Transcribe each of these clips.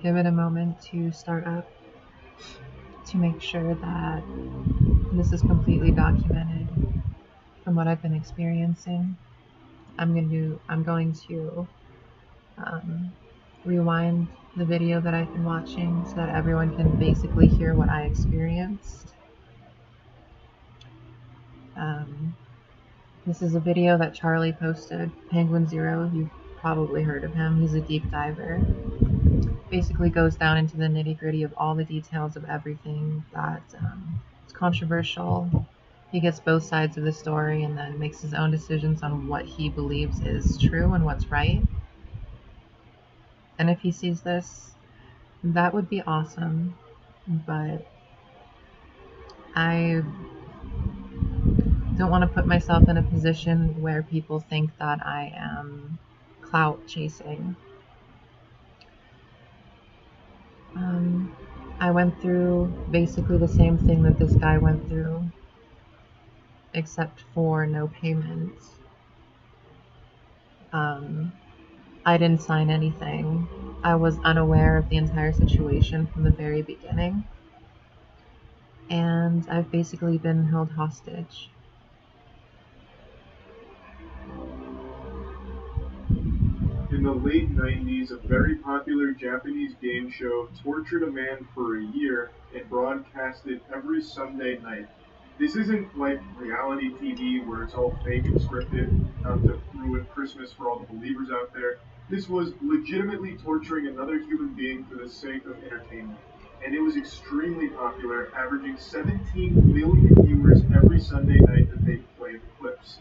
give it a moment to start up to make sure that this is completely documented from what I've been experiencing. I'm going to rewind the video that I've been watching so that everyone can basically hear what I experienced. This is a video that Charlie posted, penguinz0. You've probably heard of him. He's a deep diver. Basically goes down into the nitty-gritty of all the details of everything that is controversial. He gets both sides of the story and then makes his own decisions on what he believes is true and what's right. And if he sees this, that would be awesome. But I don't want to put myself in a position where people think that I am clout chasing. I went through basically the same thing that this guy went through, except for no payment. I didn't sign anything. I was unaware of the entire situation from the very beginning. And I've basically been held hostage. In the late 90s, a very popular Japanese game show tortured a man for a year and broadcast it every Sunday night. This isn't like reality TV where it's all fake and scripted to ruin Christmas for all the believers out there. This was legitimately torturing another human being for the sake of entertainment. And it was extremely popular, averaging 17 million viewers every Sunday night that they played clips.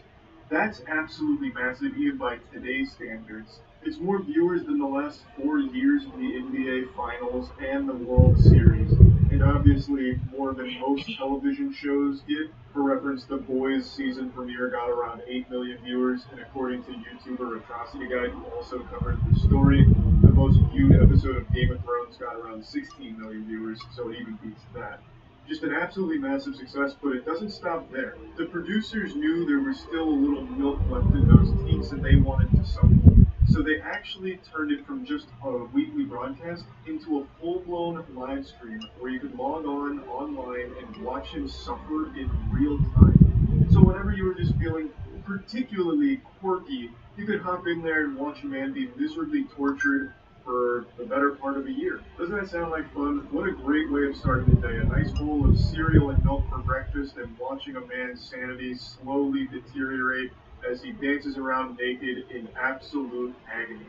That's absolutely massive, even by today's standards. It's more viewers than the last 4 years of the NBA Finals and the World Series, and obviously more than most television shows get. For reference, The Boys season premiere got around 8 million viewers, and according to YouTuber Atrocity Guide, who also covered the story, the most viewed episode of Game of Thrones got around 16 million viewers, so it even beats that. Just an absolutely massive success, but it doesn't stop there. The producers knew there was still a little milk left in those teats and they wanted to suck it. So they actually turned it from just a weekly broadcast into a full-blown live stream where you could log on online and watch him suffer in real time. So whenever you were just feeling particularly quirky, you could hop in there and watch a man be miserably tortured for the better part of a year. Doesn't that sound like fun? What a great way of starting the day. A nice bowl of cereal and milk for breakfast and watching a man's sanity slowly deteriorate as he dances around naked in absolute agony.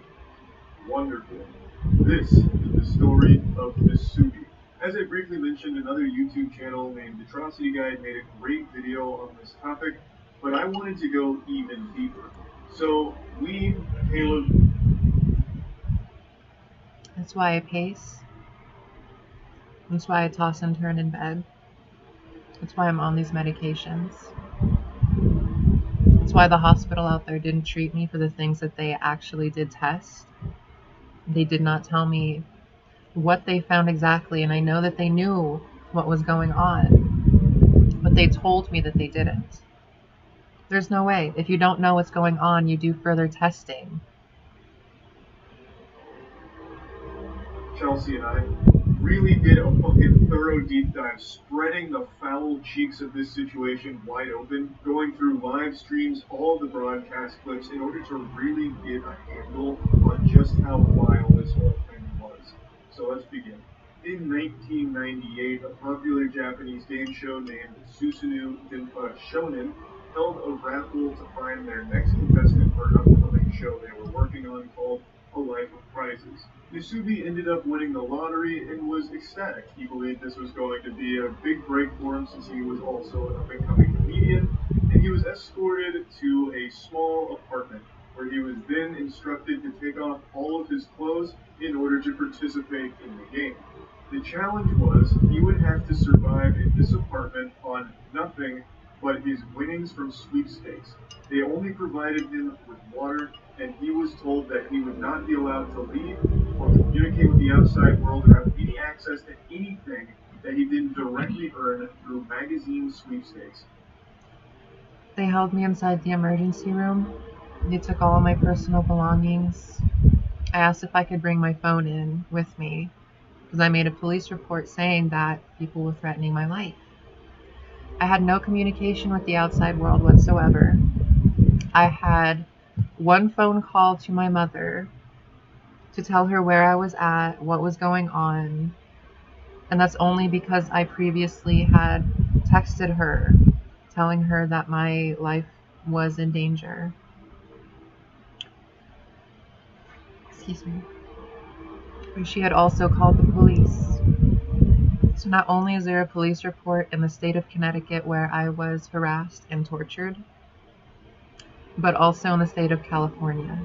Wonderful. This is the story of Misubi. As I briefly mentioned, another YouTube channel named Atrocity Guide made a great video on this topic, but I wanted to go even deeper. So Caleb. That's why I pace. That's why I toss and turn in bed. That's why I'm on these medications. That's why the hospital out there didn't treat me for the things that they actually did test. They did not tell me what they found exactly, and I know that they knew what was going on, but they told me that they didn't. There's no way. If you don't know what's going on, you do further testing. Chelsea and I really did a fucking thorough deep dive, spreading the foul cheeks of this situation wide open, going through live streams, all the broadcast clips, in order to really get a handle on just how vile this whole thing was. So let's begin. In 1998, a popular Japanese game show named Susanoo Denpa Shonen held a raffle to find their next contestant for an upcoming show they were working on called A Life of Prizes. Misubi ended up winning the lottery and was ecstatic. He believed this was going to be a big break for him since he was also an up-and-coming comedian, and he was escorted to a small apartment where he was then instructed to take off all of his clothes in order to participate in the game. The challenge was he would have to survive in this apartment on nothing but his winnings from sweepstakes. They only provided him with water, and he was told that he would not be allowed to leave or communicate with the outside world or have any access to anything that he didn't directly earn through magazine sweepstakes. They held me inside the emergency room. They took all of my personal belongings. I asked if I could bring my phone in with me, because I made a police report saying that people were threatening my life. I had no communication with the outside world whatsoever. I had one phone call to my mother to tell her where I was at, what was going on, and that's only because I previously had texted her telling her that my life was in danger. Excuse me. And she had also called the police. So not only is there a police report in the state of Connecticut where I was harassed and tortured, but also in the state of California.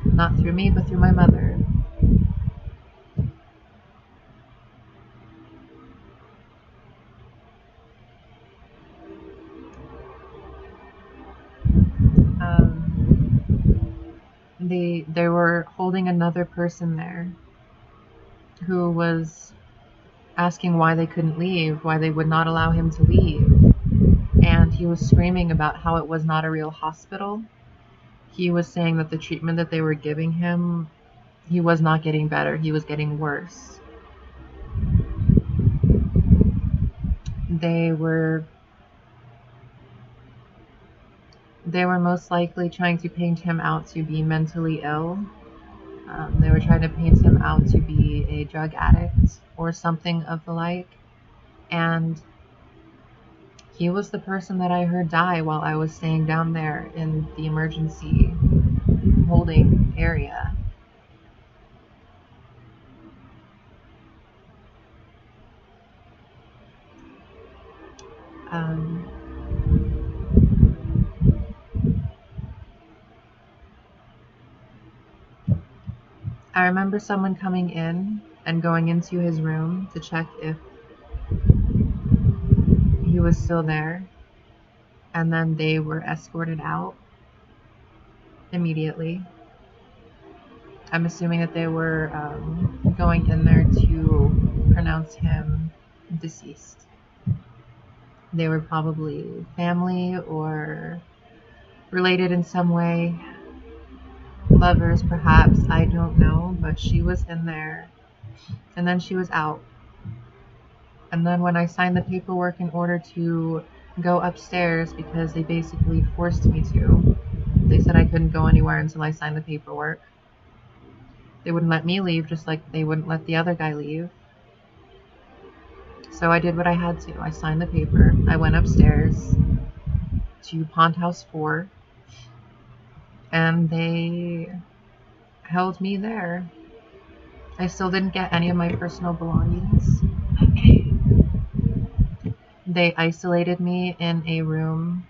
Not through me, but through my mother. They were holding another person there who was asking why they couldn't leave, why they would not allow him to leave. And he was screaming about how it was not a real hospital. He was saying that the treatment that they were giving him, he was not getting better, he was getting worse. They were most likely trying to paint him out to be mentally ill. They were trying to paint him out to be a drug addict or something of the like. And he was the person that I heard die while I was staying down there in the emergency holding area. I remember someone coming in and going into his room to check if he was still there, and then they were escorted out immediately. I'm assuming that they were going in there to pronounce him deceased. They were probably family or related in some way, lovers perhaps, I don't know, but she was in there and then she was out. And then when I signed the paperwork in order to go upstairs, because they basically forced me to, they said I couldn't go anywhere until I signed the paperwork. They wouldn't let me leave, just like they wouldn't let the other guy leave. So I did what I had to. I signed the paper. I went upstairs to Pond House 4, and they held me there. I still didn't get any of my personal belongings. They isolated me in a room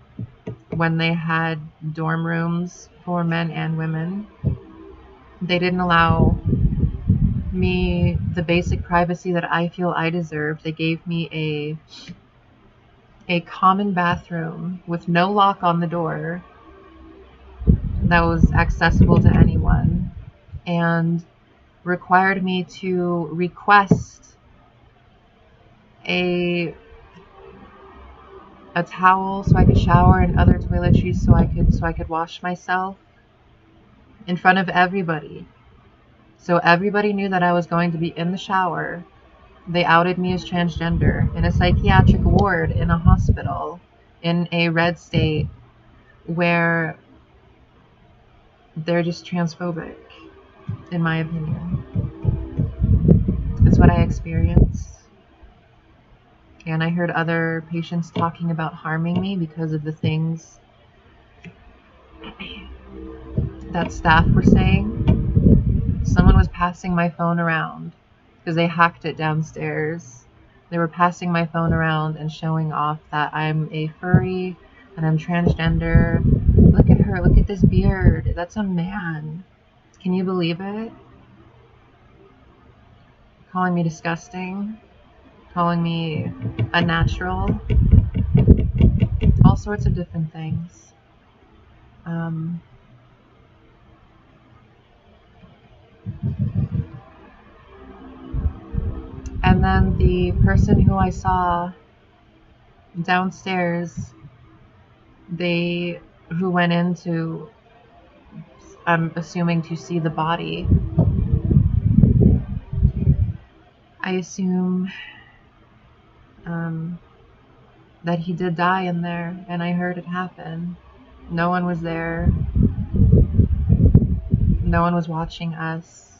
when they had dorm rooms for men and women. They didn't allow me the basic privacy that I feel I deserved. They gave me a common bathroom with no lock on the door that was accessible to anyone, and required me to request a towel so I could shower and other toiletries so I could wash myself in front of everybody. So everybody knew that I was going to be in the shower. They outed me as transgender in a psychiatric ward in a hospital in a red state where they're just transphobic, in my opinion. It's what I experienced. And I heard other patients talking about harming me because of the things that staff were saying. Someone was passing my phone around because they hacked it downstairs. They were passing my phone around and showing off that I'm a furry and I'm transgender. Look at her, look at this beard. That's a man. Can you believe it? Calling me disgusting, calling me unnatural, all sorts of different things. And then the person who I saw downstairs, who went into, I'm assuming to see the body, I assume that he did die in there, and I heard it happen. No one was there. No one was watching us.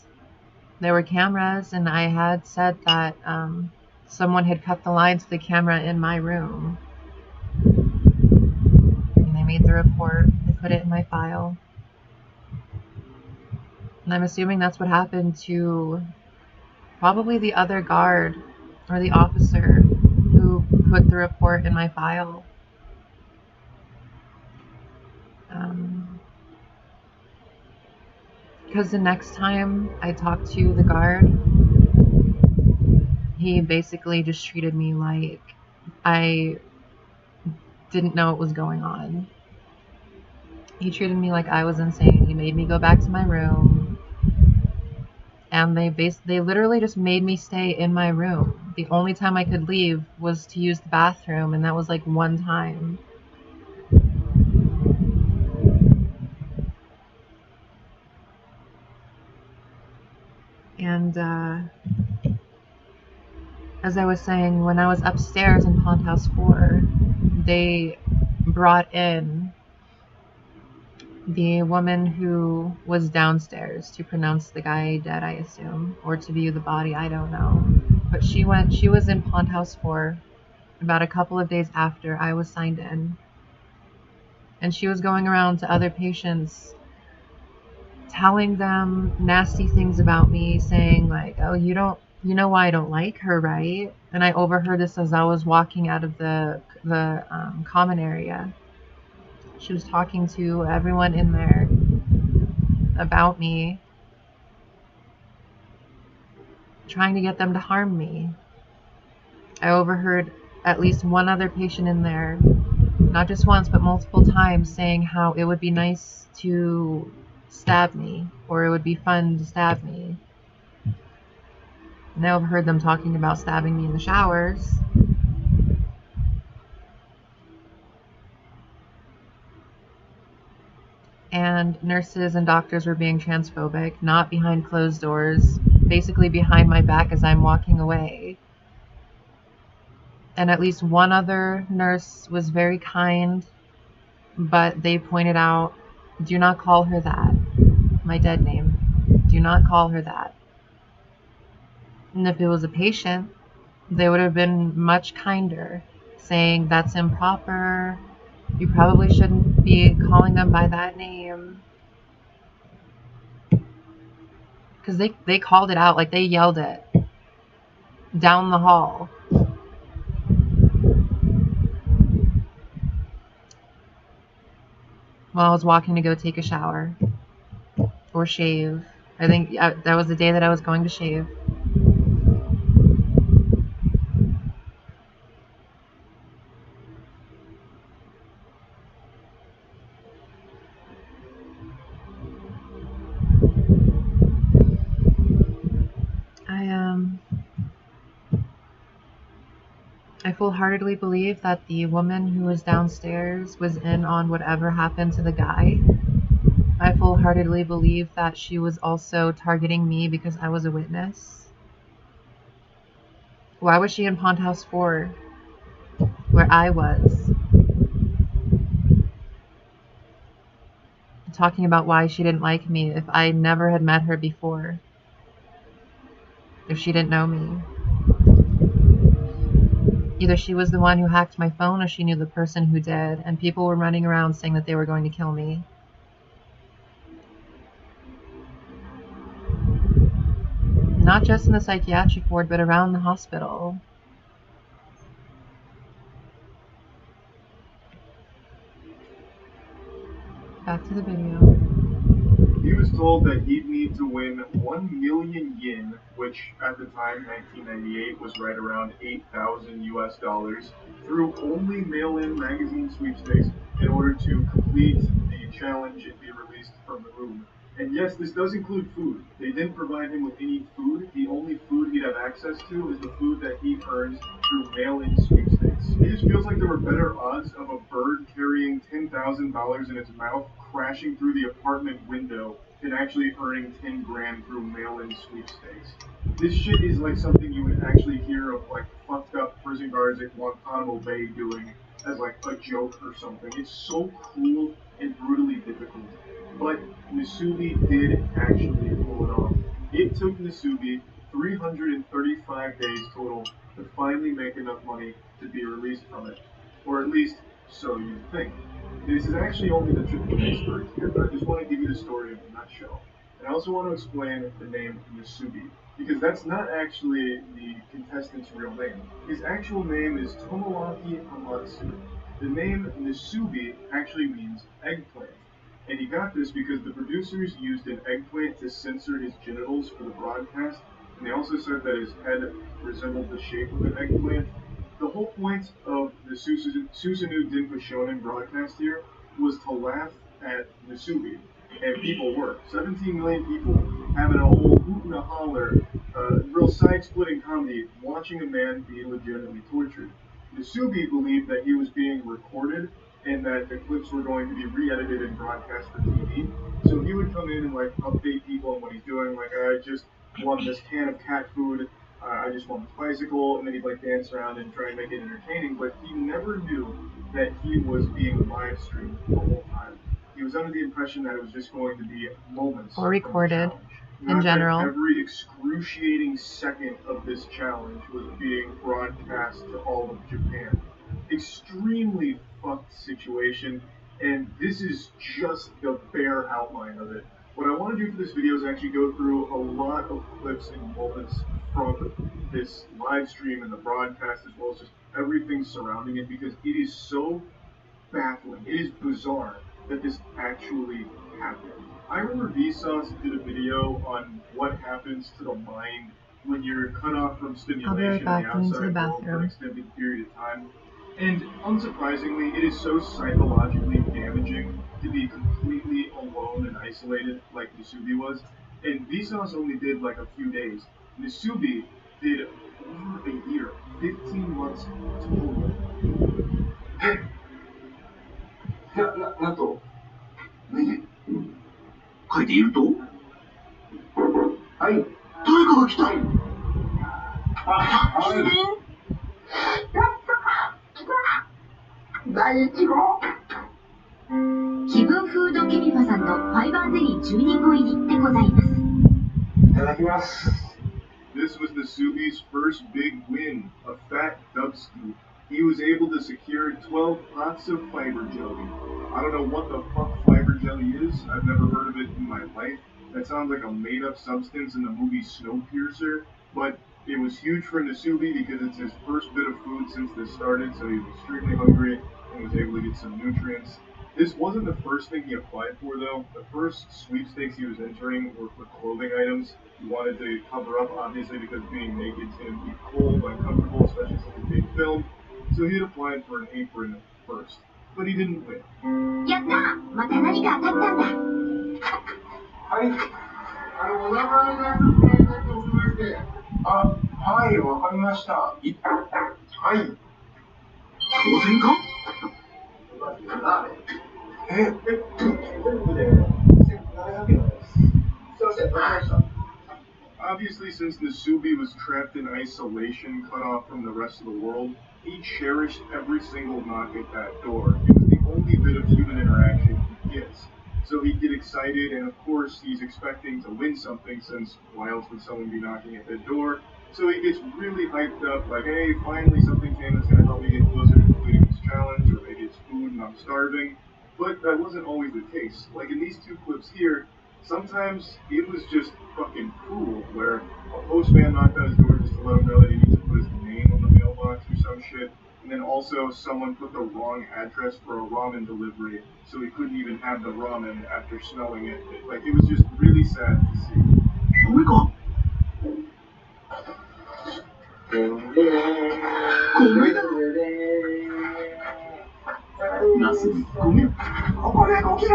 There were cameras, and I had said that someone had cut the line to the camera in my room. And they made the report. They put it in my file. And I'm assuming that's what happened to probably the other guard or the officer who put the report in my file. Because the next time I talked to the guard, he basically just treated me like I didn't know what was going on. He treated me like I was insane. He made me go back to my room, and they literally just made me stay in my room. The only time I could leave was to use the bathroom, and that was like one time. And as I was saying, when I was upstairs in Pond House 4, they brought in the woman who was downstairs to pronounce the guy dead, I assume, or to view the body, I don't know. But she was in Pond House 4 about a couple of days after I was signed in. And she was going around to other patients telling them nasty things about me, saying like, oh, you know why I don't like her, right? And I overheard this as I was walking out of the common area. She was talking to everyone in there about me, trying to get them to harm me. I overheard at least one other patient in there, not just once, but multiple times, saying how it would be nice to stab me, or it would be fun to stab me. And I overheard them talking about stabbing me in the showers. And nurses and doctors were being transphobic, not behind closed doors, basically behind my back as I'm walking away. And at least one other nurse was very kind, but they pointed out, do not call her that, my dead name. Do not call her that. And if it was a patient, they would have been much kinder, saying that's improper, you probably shouldn't be calling them by that name. Because they called it out, like they yelled it down the hall. While I was walking to go take a shower or shave. I think that was the day that I was going to shave. I full-heartedly believe that the woman who was downstairs was in on whatever happened to the guy. I full-heartedly believe that she was also targeting me because I was a witness. Why was she in Pond House 4, where I was, talking about why she didn't like me if I never had met her before? If she didn't know me? Either she was the one who hacked my phone or she knew the person who did, and people were running around saying that they were going to kill me. Not just in the psychiatric ward, but around the hospital. Back to the video. He was told that he'd need to win 1 million yen, which at the time, 1998, was right around 8,000 US dollars, through only mail-in magazine sweepstakes in order to complete the challenge and be released from the room. And yes, this does include food. They didn't provide him with any food. The only food he'd have access to is the food that he earns through mail-in sweepstakes. He just feels like there were better odds of a bird carrying $10,000 in its mouth crashing through the apartment window than actually earning 10 grand through mail-in sweepstakes. This shit is like something you would actually hear of like fucked up prison guards at Guantanamo Bay doing as like a joke or something. It's so cruel and brutally difficult. But Nasubi did actually pull it off. It took Nasubi 335 days total to finally make enough money to be released from it. Or at least, so you think. This is actually only the tip of the iceberg here, but I just want to give you the story in a nutshell. And I also want to explain the name Nasubi, because that's not actually the contestant's real name. His actual name is Tomoaki Hamatsu. The name Nasubi actually means eggplant. And he got this because the producers used an eggplant to censor his genitals for the broadcast, and they also said that his head resembled the shape of an eggplant. The whole point of the Susanoo Dinpa Shonen broadcast here was to laugh at Nasubi, and people were. 17 million people having a whole hoot and a holler, real side-splitting comedy, watching a man being legitimately tortured. Nasubi believed that he was being recorded and that the clips were going to be re-edited and broadcast for TV. So he would come in and like update people on what he's doing. Like, I just won this can of cat food. I just won this bicycle, and then he'd like dance around and try and make it entertaining. But he never knew that he was being live streamed the whole time. He was under the impression that it was just going to be moments or recorded in Not general. that every excruciating second of this challenge was being broadcast to all of Japan. Extremely fucked situation, and this is just the bare outline of it. What I want to do for this video is actually go through a lot of clips and moments from this live stream and the broadcast, as well as just everything surrounding it, because it is so baffling. It is bizarre that this actually happened. I remember Vsauce did a video on what happens to the mind when you're cut off from stimulation in the outside world for an extended period of time. And unsurprisingly, it is so psychologically damaging to be completely alone and isolated like Nasubi was. And Vsauce only did like a few days. Nasubi did over a year, 15 months total. なんと、書いているとはい。誰かが来たはい。第1号気分フードケミファさんのファイバーゼリー12個入りでございます。いただきます。This was Nasubi's first big win, a fat dub scoop. He was able to secure 12 pots of fiber jelly. I don't know what the fuck fiber jelly is. I've never heard of it in my life. That sounds like a made-up substance in the movie Snowpiercer, but it was huge for Nasubi because it's his first bit of food since this started, so he was extremely hungry and was able to get some nutrients. This wasn't the first thing he applied for, though. The first sweepstakes he was entering were for clothing items. He wanted to cover up, obviously, because being naked is going to be cold, uncomfortable, especially since it's being filmed. So he had applied for an apron first, but he didn't win. やった!また何か当たったんだ。はい。お名前がおきまして。はい、わかりました。はい。当選か全部で1700円です。すいません、わかりました。Obviously, since Nasubi was trapped in isolation, cut off from the rest of the world, he cherished every single knock at that door. It was the only bit of human interaction he gets. So he'd get excited, and of course, he's expecting to win something, since why else would someone be knocking at the door? So he gets really hyped up, like, hey, finally something came that's going to help me get closer to completing this challenge, or maybe it's food and I'm starving. But that wasn't always the case. Like in these two clips here, sometimes it was just fucking cruel, where a postman knocked on his door just to let him know that he needs to put his name on the mailbox or some shit, and then also someone put the wrong address for a ramen delivery, so he couldn't even have the ramen after smelling it. Like, it was just really sad to see. Oh my god! ナスビごめん。これごきれい。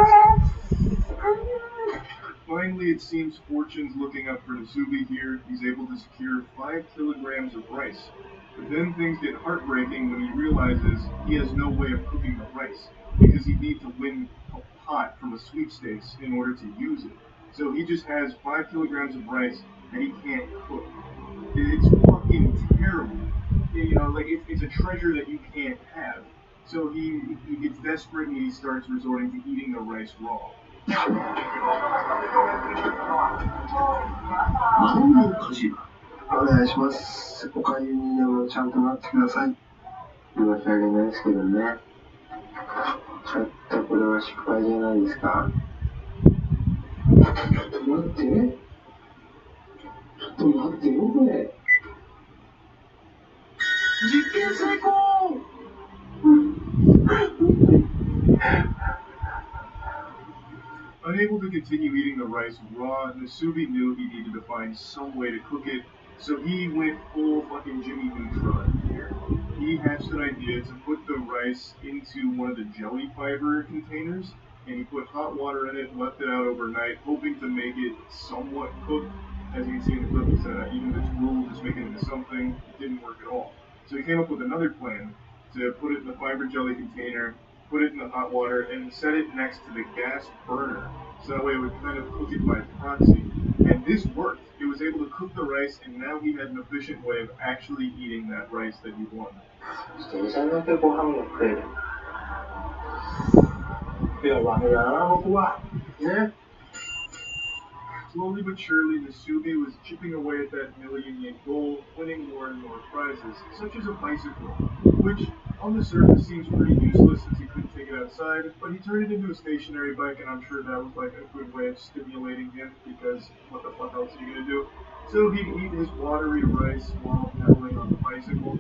Finally, it seems fortune's looking up for Nasubi here. He's able to secure 5 kilograms of rice. But then things get heartbreaking when he realizes he has no way of cooking the rice, because he'd need to win a pot from a sweepstakes in order to use it. So he just has 5 kilograms of rice and he can't cook. It's fucking terrible. You know, like it's a treasure that you can't have. So he gets desperate and he starts resorting to eating the rice raw. 守りをかじる。お願いします。おかゆにでもちゃんとなってください。申し訳ないですけどね。ちょっとこれは失敗じゃないですか。ちょっと待って。ちょっと待ってよ、これ。実験成功Unable to continue eating the rice raw, Nasubi knew he needed to find some way to cook it, so he went full fucking Jimmy Neutron here. He hatched an idea to put the rice into one of the jelly fiber containers, and he put hot water in it and left it out overnight, hoping to make it somewhat cooked. As you can see in the clip, he said even if it's raw, just make it into something. It didn't work at all. So he came up with another plan to put it in the fiber jelly container, put it in the hot water, and set it next to the gas burner. So that way it would kind of cook it by proxy. And this worked. It was able to cook the rice, and now he had an efficient way of actually eating that rice that he wanted. ね。 Slowly but surely, Nasubi was chipping away at that million-yen goal, winning more and more prizes, such as a bicycle, which on the surface seems pretty useless since he couldn't take it outside, but he turned it into a stationary bike, and I'm sure that was like a good way of stimulating him, because what the fuck else are you gonna do? So he'd eat his watery rice while pedaling on the bicycle,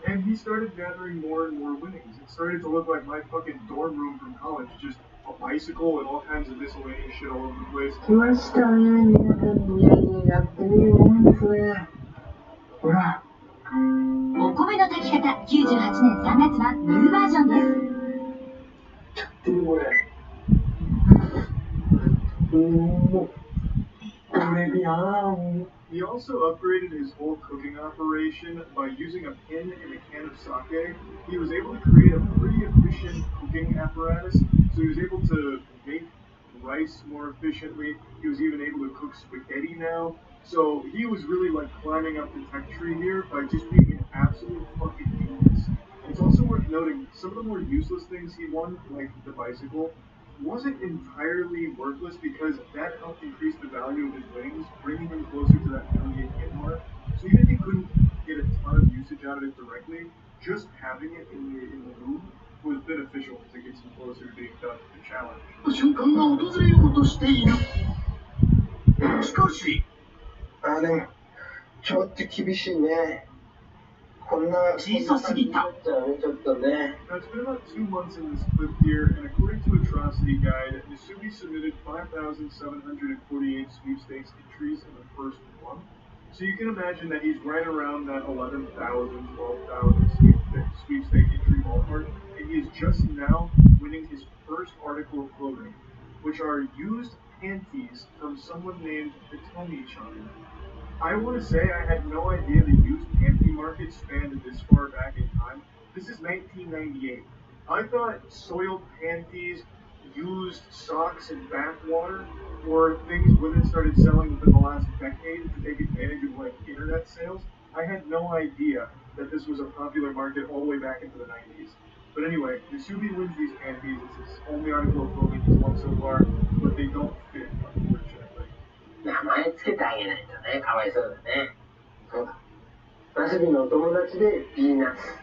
and he started gathering more and more winnings. It started to look like my fucking dorm room from college, just a bicycle and all kinds of miscellaneous shit all over the place. 来ましたね。皆さんにやってみるもんですね。ほら。お米の炊き方98年3月版ニューバージョンです。ちょっとこれ。これビアーン。 He also upgraded his whole cooking operation by using a pin and a can of sake. He was able to create a pretty efficient cooking apparatus, so he was able to make rice more efficiently. He was even able to cook spaghetti now. So he was really like climbing up the tech tree here by just being an absolute fucking genius. And it's also worth noting some of the more useless things he won, like the bicycle, wasn't entirely worthless because that helped increase the value of his winnings, bringing him closer to that million-yen mark. So even if he couldn't get a ton of usage out of it directly, just having it in the room was beneficial as it gets him closer to being done with the challenge. 瞬間が訪れようとしている。しかし。でもちょっと厳しいね。こんな小さすぎた。ちょっとね。 Now, it's been about 2 months in this clip here, and according to Atrocity Guide, Nasubi submitted 5,748 sweepstakes entries in the first month. So you can imagine that he's right around that 11,000, 12,000 sweepstake entry ballpark, and he is just now winning his first article of clothing, which are used panties from someone named Hitomi-chan. I want to say I had no idea the used panty market spanned this far back in time. This is 1998. I thought soiled panties, used socks, and bathwater were things women started selling within the last decade to take advantage of like internet sales. I had no idea that this was a popular market all the way back into the 90s. But anyway, Nasubi wins these panties. It's his only article of clothing he's won so far, but they don't fit, unfortunately. 名前つけてあげないとね、かわいそうだね。そうだ。ナスビのお友達でピーナス。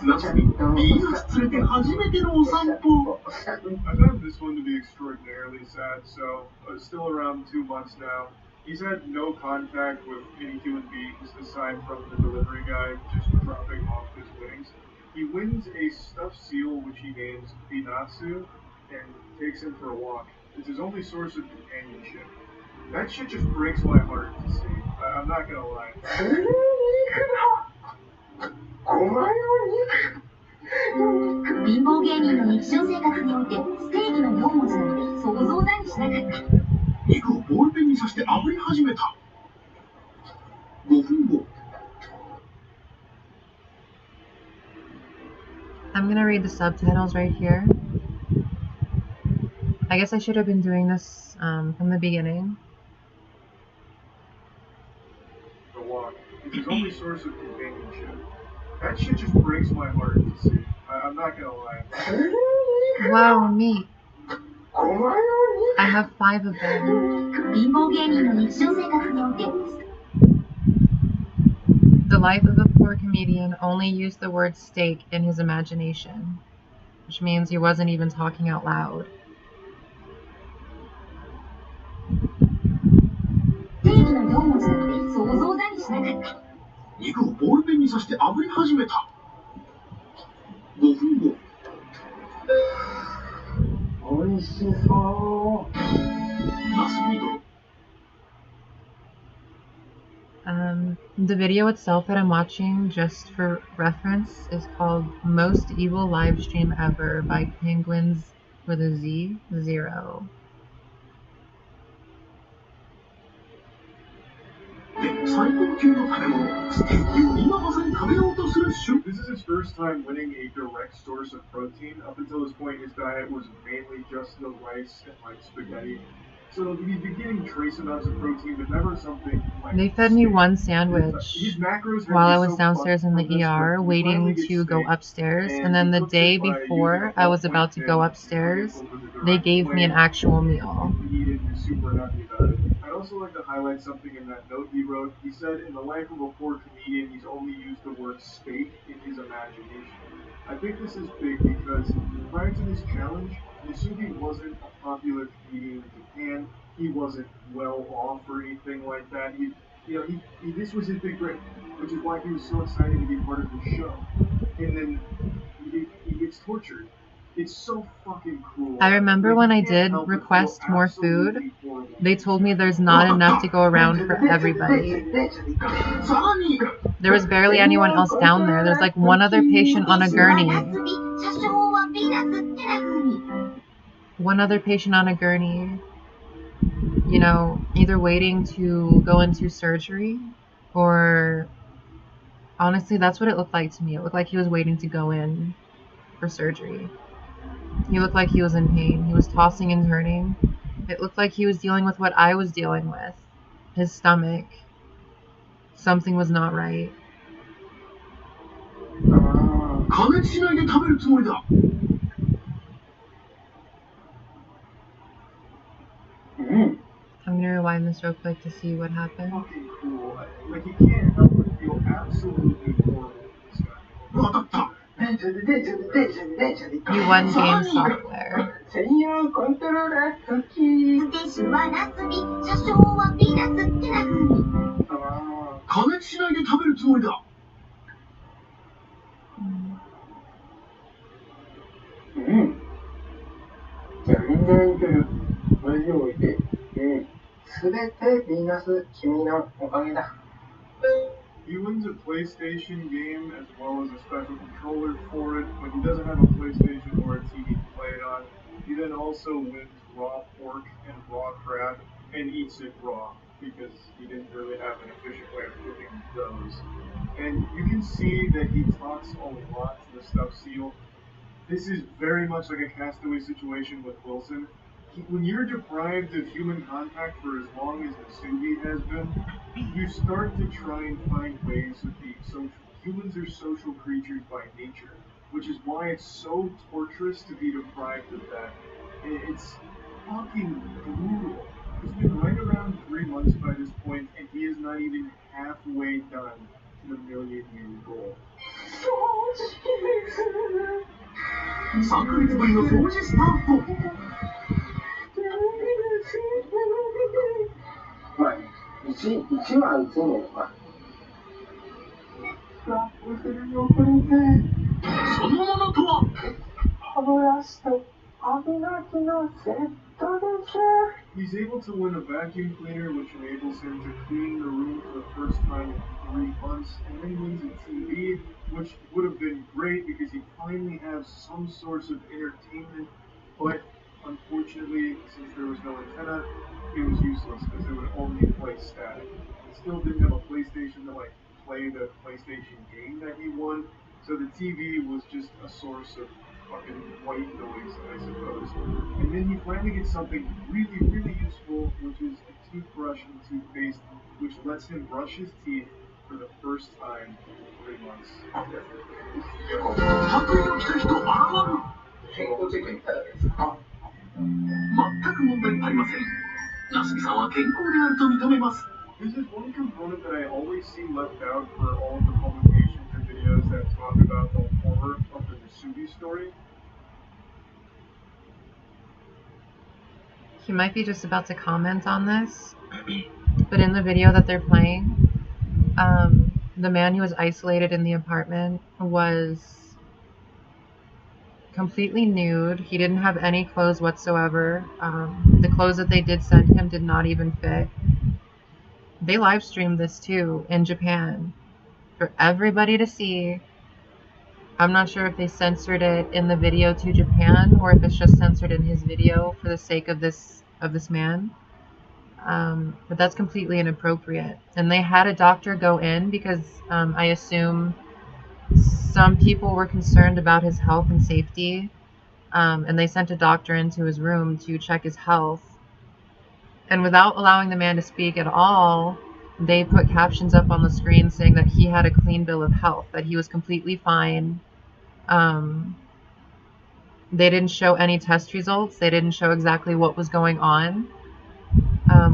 ナスビ、ピーナス連れて初めてのお散歩。I found this one to be extraordinarily sad, so still around 2 months now. He's had no contact with any human beings aside from the delivery guy just dropping off his winnings. He wins a stuffed seal which he names Binatsu and takes him for a walk. It's his only source of companionship. That shit just breaks my heart to see. I'm not gonna lie. 貧乏芸人の日常生活においてステーキの4文字なんて想像だにしなかった。肉をボールペンに刺して炙り始めた。5分後。I'm gonna read the subtitles right here. I guess I should have been doing this from the beginning. The walk. his only source of companionship. That shit just breaks my heart to see. I'm not gonna lie. Wow, me. I have 5 of them. 貧乏芸人の日常生活において The life of a poor comedian only used the word steak in his imagination, which means he wasn't even talking out loud. 定義の4文字なので想像だにしなかった。肉をボールペンに刺して炙り始めた。5分後。美味しそう。ナスビート。The video itself that I'm watching, just for reference, is called Most Evil Livestream Ever by penguinz0. 最高級の食べ物、ステーキを今まさに食べようとする瞬間。 This is his first time winning a direct source of protein. Up until this point, his diet was mainly just the rice and like spaghetti. So he'd be getting trace amounts of protein, but never something like. They fed me one His sandwich macros while I had me was so downstairs in fucked the from this, ER but he waiting finally gets to go steak, upstairs, and and then he the cooks day it by before using a I was ballpoint about to pen go and upstairs, putting it over the they direct gave me an flame. actual meal. He eat it and was super happy about it. I'd also like to highlight something in that note he wrote. He said, in the life of a poor comedian, he's only used the word steak in his imagination. I think this is big because prior to this challenge, Yasugi wasn't a popular comedian in Japan. He wasn't well off or anything like that. This was his big break, which is why he was so excited to be part of the show. And then he gets tortured. It's so fucking cruel. I remember when I did request more food, they told me there's not enough to go around for everybody. There was barely anyone else down there. There's like one other patient on a gurney. One other patient on a gurney, you know, either waiting to go into surgery or honestly, that's what it looked like to me. It looked like he was waiting to go in for surgery. He looked like he was in pain. He was tossing and turning. It looked like he was dealing with what I was dealing with. His stomach. Something was not right. I'm gonna rewind this real quick to see what happened. Fucking cool. Like, you can't help but feel absolutely horrible for this guy. He won game software. 運転手はナスビ、車掌はピーナスってな風に。加熱しないで食べるつもりだ。全然いける。同じを置いて。すべてヴィーナス、君のおかげだ。 He wins a PlayStation game as well as a special controller for it, but he doesn't have a PlayStation or a TV to play it on. He then also wins raw pork and raw crab and eats it raw because he didn't really have an efficient way of cooking those. And you can see that he talks a lot to the stuffed seal. This is very much like a Castaway situation with Wilson. When you're deprived of human contact for as long as Natsugi has been, you start to try and find ways of being social. Humans are social creatures by nature, which is why it's so torturous to be deprived of that. It's fucking brutal. It's been right around 3 months by this point, and he is not even halfway done to the million-year goal. 3ヶ月ぶりの掃除スタート。まあ、1は1年は。ラップするよ、これで。そのものとは歯ブラシと歯磨きのセットでしょ。 He's able to win a vacuum cleaner, which enables him to clean the room for the first time in 3 months, and then he wins a TV, which would have been great because he finally has some source of entertainment, but unfortunately, since there was no antenna, it was useless because it would only play static. He still didn't have a PlayStation to like play the PlayStation game that he won, so the TV was just a source of fucking white noise, I suppose. And then he finally gets something really, really useful, which is a toothbrush and toothpaste, which lets him brush his teeth for the first time in 3 months. 白衣を着た人現る。健康チェックに来ただけですか？全く問題ありません。ナスビさんは健康であると認めます。 This is one component that I always see left out for all of the publications and videos that talk about the horror of the Nasubi story. He might be just about to comment on this, but in the video that they're playing, the man who was isolated in the apartment was completely nude. He didn't have any clothes whatsoever. The clothes that they did send him did not even fit. They live streamed this too in Japan for everybody to see. I'm not sure if they censored it in the video to Japan or if it's just censored in his video for the sake of this man. But that's completely inappropriate. And they had a doctor go in because I assume some people were concerned about his health and safety. And they sent a doctor into his room to check his health. And without allowing the man to speak at all, they put captions up on the screen saying that he had a clean bill of health, that he was completely fine. They didn't show any test results. They didn't show exactly what was going on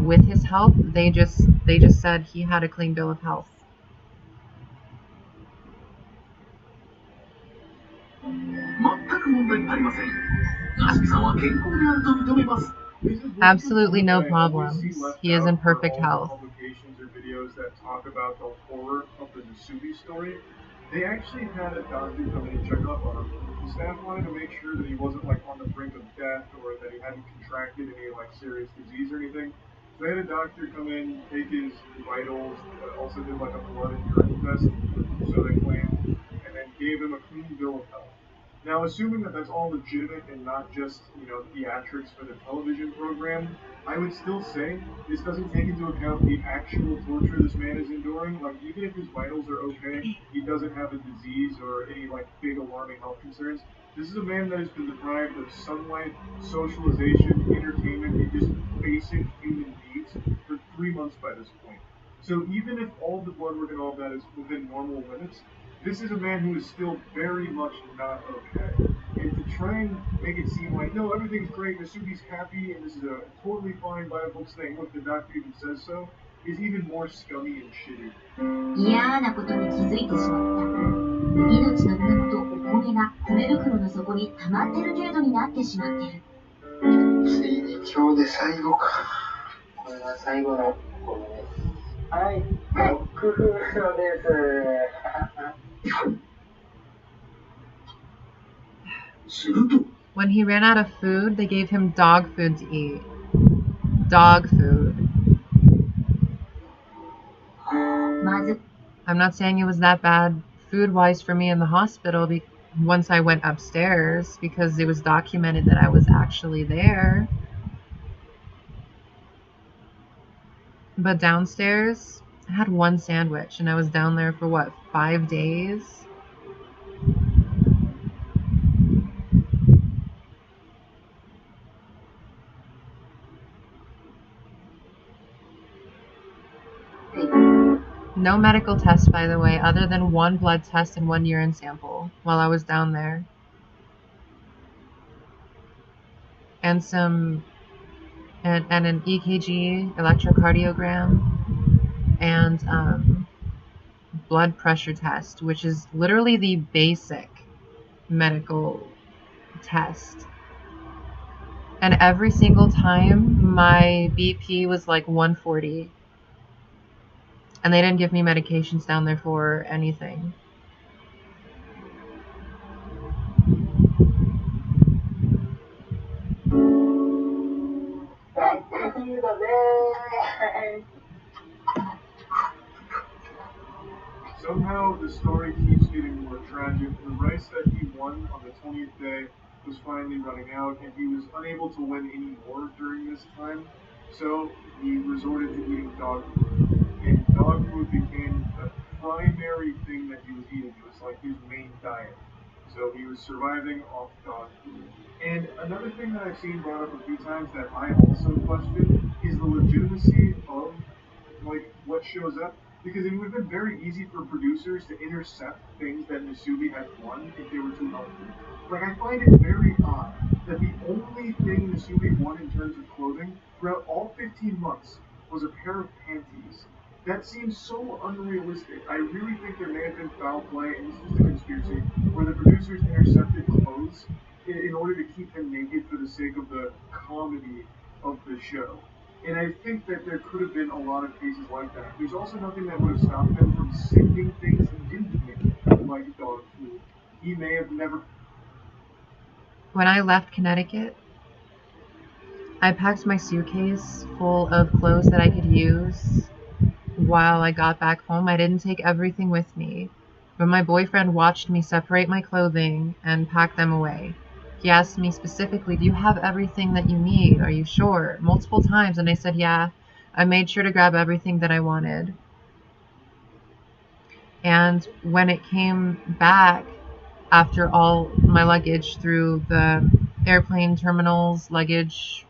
with his health. They just said he had a clean bill of health. Absolutely no problems. He is in perfect health. Publications or videos that talk about the horror of the Nasubi story. They actually had a doctor come in and check up on him. The staff wanted to make sure that he wasn't like on the brink of death or that he hadn't contracted any like serious disease or anything. So they had a doctor come in, take his vitals, also did like a blood and urine test, so they claimed, and then gave him a clean bill of health. Now, assuming that that's all legitimate and not just, theatrics for the television program, I would still say this doesn't take into account the actual torture this man is enduring. Like, even if his vitals are okay, he doesn't have a disease or any, big alarming health concerns. This is a man that has been deprived of sunlight, socialization, entertainment, and just basic human needs for 3 months by this point. So even if all the blood work and all that is within normal limits, this is a man who is still very much not okay. And to try and make it seem like, no, everything's great, Nasubi's happy, and this is a totally fine by the books thing, look, the doctor even says so, is even more scummy and shitty. 嫌なことに気づいてしまった。命の源、お米が米袋の底に溜まってる程度になってしまってる。ついに今日で最後か。これが最後のお米です。はい、ドッグフードです。When he ran out of food, they gave him dog food to eat. Dog food. I'm not saying it was that bad food-wise for me in the hospital once I went upstairs, because it was documented that I was actually there. But downstairs, I had one sandwich, and I was down there for 5 days? No medical test, by the way, other than one blood test and one urine sample while I was down there. And an EKG, electrocardiogram, and blood pressure test, which is literally the basic medical test. And every single time my BP was 140. And they didn't give me medications down there for anything. Somehow the story keeps getting more tragic. The rice that he won on the 20th day was finally running out, and he was unable to win any more during this time. So he resorted to eating dog food. And dog food became the primary thing that he was eating. It was like his main diet. So he was surviving off dog food. And another thing that I've seen brought up a few times that I also question is the legitimacy of what shows up. because it would have been very easy for producers to intercept things that Nasubi had won if they were too healthy. Like, I find it very odd that the only thing Nasubi won in terms of clothing throughout all 15 months was a pair of panties. That seems so unrealistic. I really think there may have been foul play, and this is just a conspiracy, where the producers intercepted clothes in order to keep him naked for the sake of the comedy of the show. And I think that there could have been a lot of cases like that. There's also nothing that would have stopped them from sending things into him, like dog food. He may have never. When I left Connecticut, I packed my suitcase full of clothes that I could use while I got back home. I didn't take everything with me, but my boyfriend watched me separate my clothing and pack them away. He asked me specifically, "Do you have everything that you need? Are you sure?" multiple times, and I said, "Yeah." I made sure to grab everything that I wanted. And when it came back after all my luggage through the airplane terminals, luggage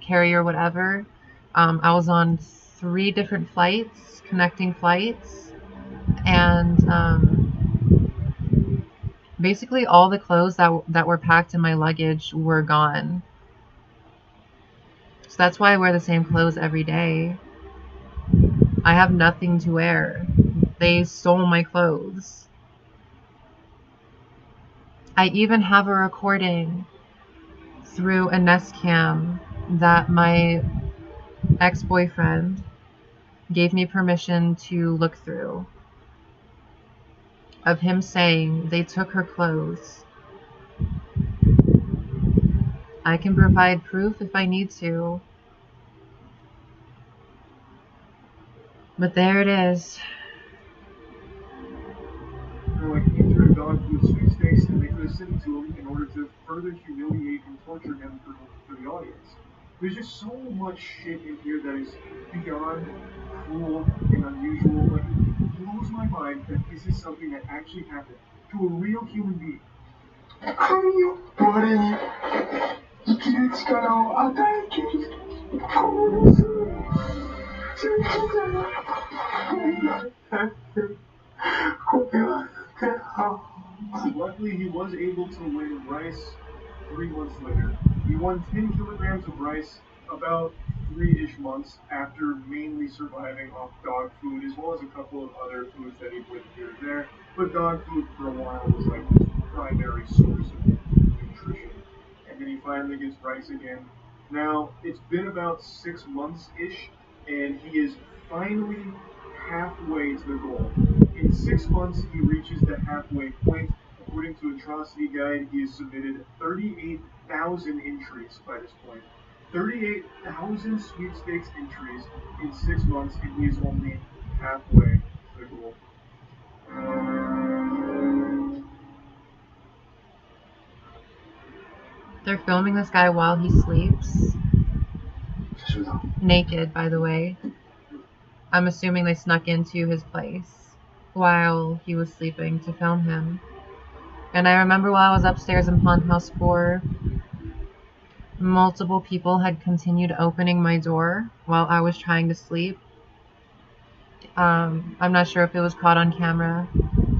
carrier, whatever, I was on 3 different flights, connecting flights, and basically all the clothes that were packed in my luggage were gone. So that's why I wear the same clothes every day. I have nothing to wear. They stole my clothes. I even have a recording through a Nest Cam that my ex-boyfriend gave me permission to look through, of him saying they took her clothes. I can provide proof if I need to. But there it is. Like, enter a dog food sweepstakes, and they could have sent it to him in order to further humiliate and torture him for the audience. There's just so much shit in here that is beyond cruel and unusual. Like, it blows my mind that this is something that actually happened to a real human being. 神よ、我に生きる力を与えきる。このLuckily, he was able to win rice 3 months later. He won 10 kilograms of rice about 3-ish months after mainly surviving off dog food, as well as a couple of other foods that he went here and there. But dog food for a while was like his primary source of nutrition. And then he finally gets rice again. Now, it's been about 6 months-ish, and he is finally halfway to the goal. In 6 months, he reaches the halfway point. According to Atrocity Guide, he has submitted 38,000 entries by this point. 38,000 sweepstakes entries in 6 months, and he is only halfway to the goal. They're filming this guy while he sleeps. Naked, by the way. I'm assuming they snuck into his place while he was sleeping to film him. And I remember while I was upstairs in Pond House 4, multiple people had continued opening my door while I was trying to sleep. I'm not sure if it was caught on camera.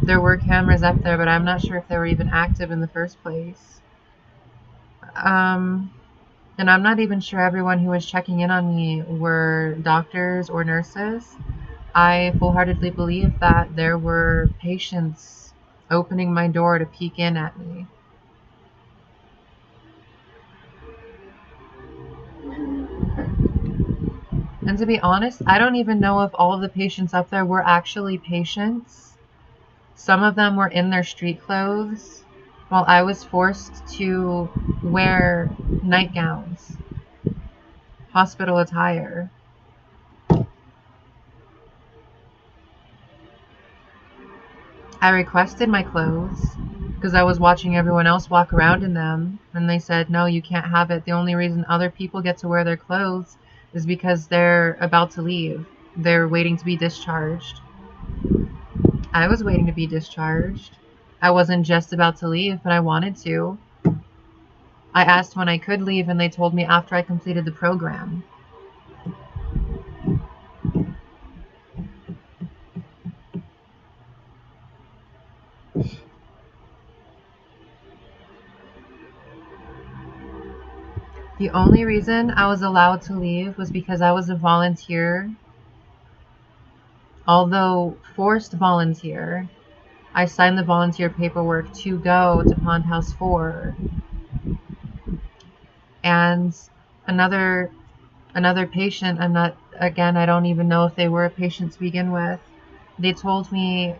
There were cameras up there, but I'm not sure if they were even active in the first place. And I'm not even sure everyone who was checking in on me were doctors or nurses. I full-heartedly believe that there were patients opening my door to peek in at me. And to be honest, I don't even know if all of the patients up there were actually patients. Some of them were in their street clothes, while I was forced to wear nightgowns, hospital attire. I requested my clothes because I was watching everyone else walk around in them, and they said, "No, you can't have it. The only reason other people get to wear their clothes is because they're about to leave. They're waiting to be discharged." I was waiting to be discharged. I wasn't just about to leave, but I wanted to. I asked when I could leave, and they told me after I completed the program. The only reason I was allowed to leave was because I was a volunteer. Although forced volunteer, I signed the volunteer paperwork to go to Pond House 4. And another patient, I don't even know if they were a patient to begin with. They told me,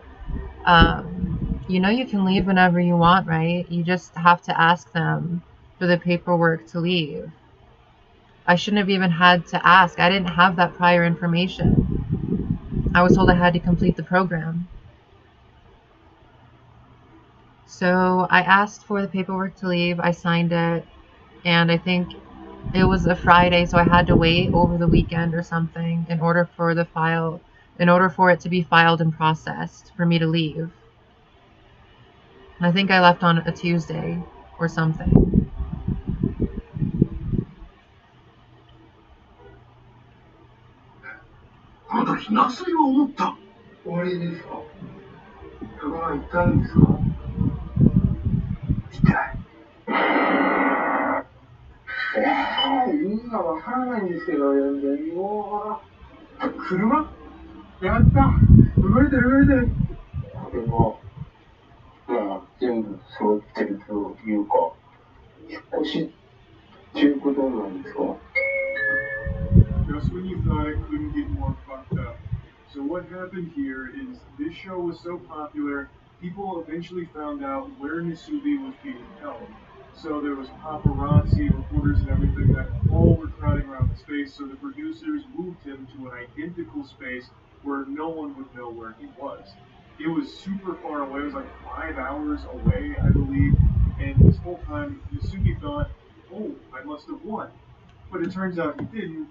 you can leave whenever you want, right? You just have to ask them for the paperwork to leave. I shouldn't have even had to ask. I didn't have that prior information. I was told I had to complete the program. So I asked for the paperwork to leave. I signed it, and I think it was a Friday, so I had to wait over the weekend or something in order for it to be filed and processed for me to leave. And I think I left on a Tuesday or something. Just when you thought it couldn't get more fucked up. So what happened here is this show was so popular, people eventually found out where Nasubi was being held. So there was paparazzi, reporters, and everything that all were crowding around the space, so the producers moved him to an identical space where no one would know where he was. It was super far away, it was like 5 hours away, I believe, and this whole time Nasubi thought, oh, I must have won. But it turns out he didn't.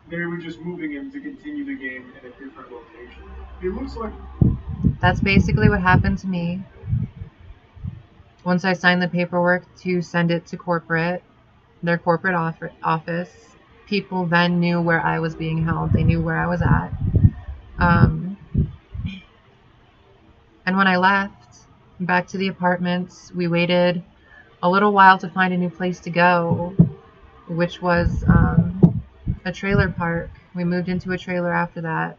They were just moving him to continue the game in a different location. It looks like... That's basically what happened to me. Once I signed the paperwork to send it to their corporate office, people then knew where I was being held. They knew where I was at. And when I left back to the apartments, we waited a little while to find a new place to go, which was a trailer park. We moved into a trailer after that.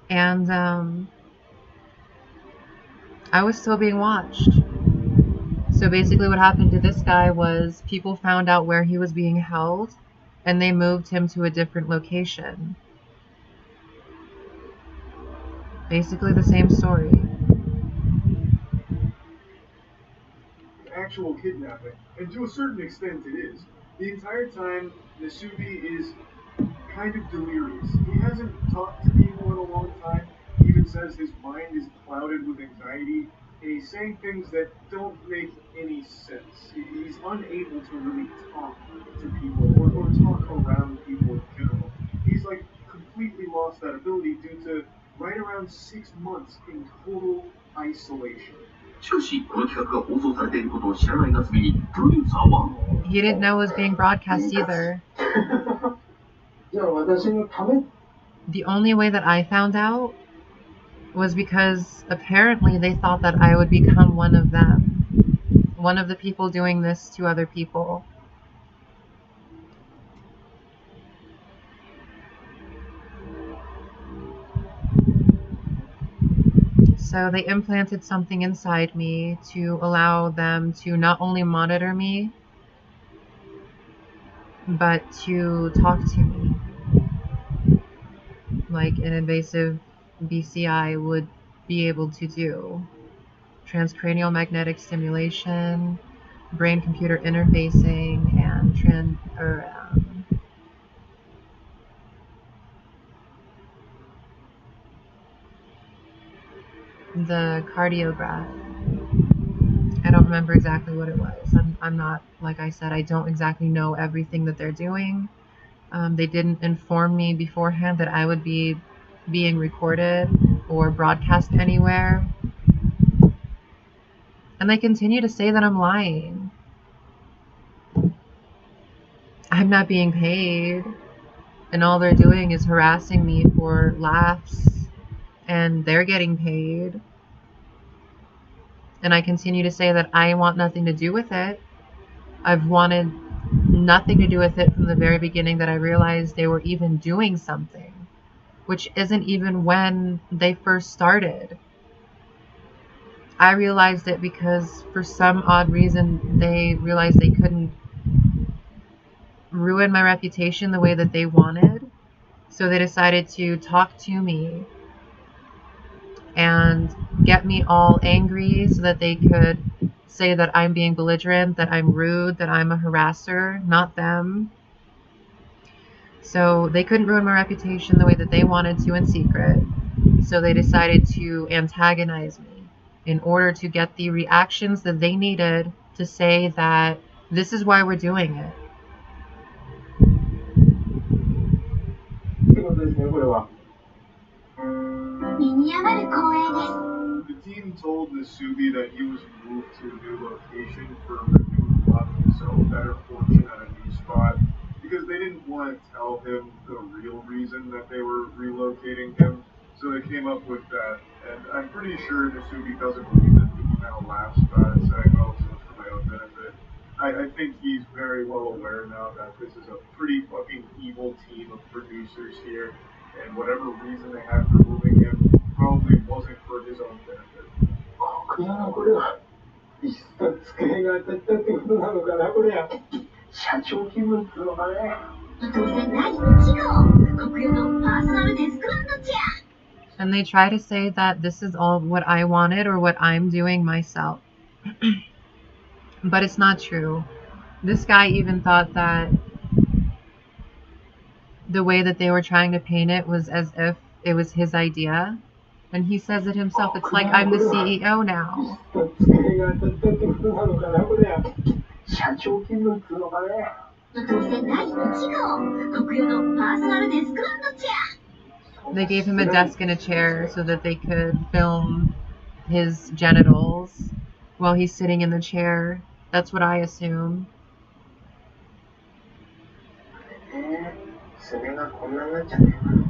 And I was still being watched. So basically what happened to this guy was people found out where he was being held, and they moved him to a different location. Basically the same story. Actual kidnapping, and to a certain extent it is. The entire time, Nasubi is kind of delirious. He hasn't talked to people in a long time. He even says his mind is clouded with anxiety, and he's saying things that don't make any sense. He's unable to really talk to people or talk around people in general. He's like completely lost that ability due to right around 6 months in total isolation. He didn't know it was being broadcast either. The only way that I found out was because apparently they thought that I would become one of them. One of the people doing this to other people. So they implanted something inside me to allow them to not only monitor me, but to talk to me. Like an invasive BCI would be able to do. Transcranial magnetic stimulation, brain-computer interfacing, and the cardiograph. I don't remember exactly what it was. I'm not, like I said, I don't exactly know everything that they're doing. They didn't inform me beforehand that I would be being recorded or broadcast anywhere. And they continue to say that I'm lying. I'm not being paid. And all they're doing is harassing me for laughs. And they're getting paid. And I continue to say that I want nothing to do with it. I've wanted nothing to do with it from the very beginning, that I realized they were even doing something, which isn't even when they first started. I realized it because for some odd reason they realized they couldn't ruin my reputation the way that they wanted. So they decided to talk to me and get me all angry so that they could say that I'm being belligerent, that I'm rude, that I'm a harasser, not them. So they couldn't ruin my reputation the way that they wanted to in secret. So they decided to antagonize me in order to get the reactions that they needed to say that this is why we're doing it. ってことですね、これは。身に余る光栄です。 The team told Nasubi that he was moved to a new location for renewed luck, so better fortune at a new spot, because they didn't want to tell him the real reason that they were relocating him, so they came up with that. And I'm pretty sure Nasubi doesn't believe it, but he kind of laughs about it, saying, oh, so it's for my own benefit. I think he's very well aware now that this is a pretty fucking evil team of producers here, and whatever reason they had for moving him probably wasn't for his own benefit. 国屋のこれは一冊机が当たったってことなのかな、これや。社長気分っつうのかね。当選第1号、国用のパーソナルデスクチェア。 And they try to say that this is all what I wanted or what I'm doing myself. But it's not true. This guy even thought that the way that they were trying to paint it was as if it was his idea. And he says it himself. It's like I'm the CEO now. 机が当たったってことなのかな、これや。社長気分っつうのかね。当選第1号、国用のパーソナルデスクチェア。 They gave him a desk and a chair so that they could film his genitals while he's sitting in the chair. That's what I assume. それがこんなになっちゃってるからね。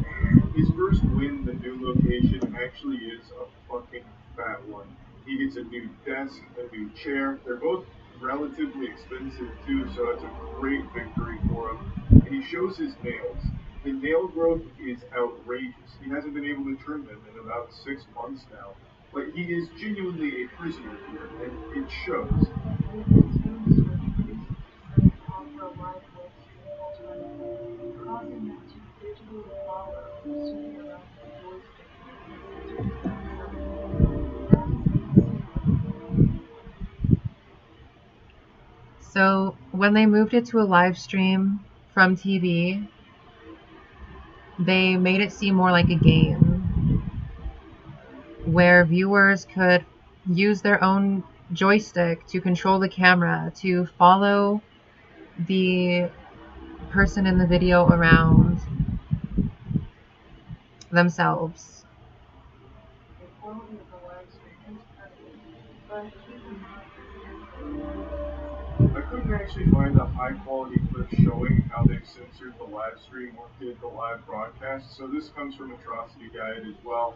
His first win in the new location actually is a fucking fat one. He gets a new desk, a new chair. They're both relatively expensive too, so it's a great victory for him. And he shows his nails. The nail growth is outrageous. He hasn't been able to trim them in about 6 months now. But he is genuinely a prisoner here, and it shows. So when they moved it to a live stream from TV, they made it seem more like a game where viewers could use their own joystick to control the camera, to follow the person in the video around themselves. I couldn't actually find a high quality clip showing how they censored the live stream or did the live broadcast, so this comes from Atrocity Guide as well.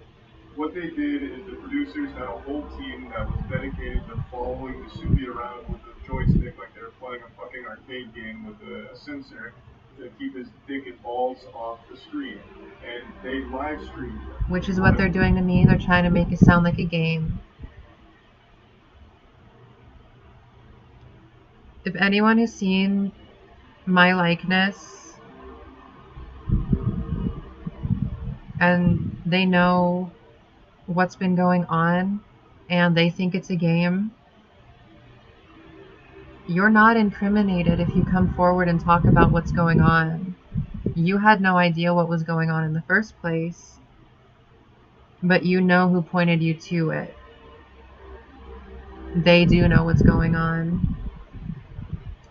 What they did is the producers had a whole team that was dedicated to following Nasubi around with a joystick like they were playing a fucking arcade game with a sensor to keep his dick and balls off the screen. And they live streamed it. Which is what they're doing to me. They're trying to make it sound like a game. If anyone has seen my likeness and they know what's been going on and they think it's a game, you're not incriminated if you come forward and talk about what's going on. You had no idea what was going on in the first place, but you know who pointed you to it. They do know what's going on.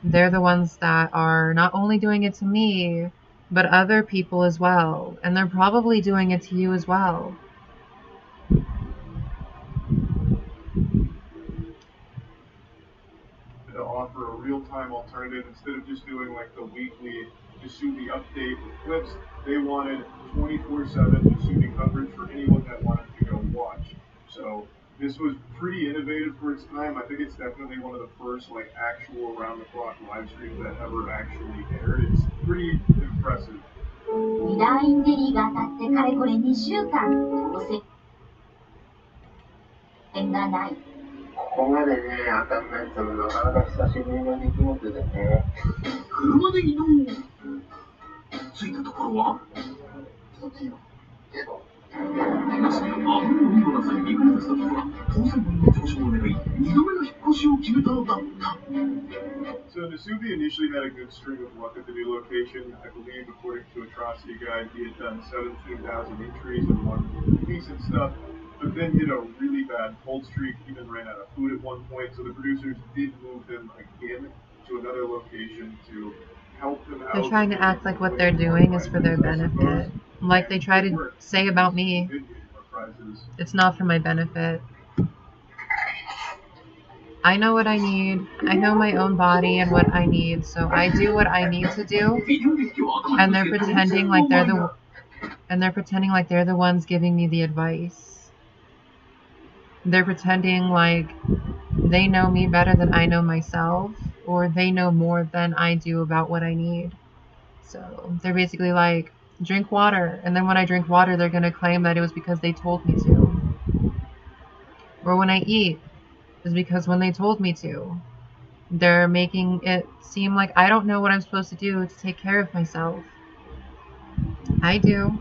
They're the ones that are not only doing it to me, but other people as well. And they're probably doing it to you as well. To offer a real-time alternative instead of just doing like the weekly Nasubi update clips. They wanted 24/7 Nasubi coverage for anyone that wanted to go watch. So This was pretty innovative for its time. I think it's definitely one of the first like actual around-the-clock live streams that ever actually aired. It's pretty impressive. 二段インゼリーが当たってかれこれ2週間当選がない。ここまでね、当たんないってのはなかなか久しぶりの出来事でね。車で移動。着いたところはそっちよ。しかし、あまりの見事なさに見かけたスタッフは当選分の上昇を願い、2度目の引っ越しを決めたのだった。So Nasubi initially had a good string of luck at the new location. I believe, according to Atrocity Guide, he had done 17,000 entries and won decent stuff, but then hit a really bad cold streak, even ran out of food at one point, so the producers did move him again to another location to help him out. They're trying to act like what they're doing is for their benefit. Like they try to say about me, it's not for my benefit. I know what I need. I know my own body and what I need, so I do what I need to do. And they're pretending like they're the ones giving me the advice. They're pretending like they know me better than I know myself, or they know more than I do about what I need. So they're basically like, drink water, and then when I drink water, they're gonna claim that it was because they told me to. Or when I eat, is because when they told me to. They're making it seem like I don't know what I'm supposed to do to take care of myself. I do.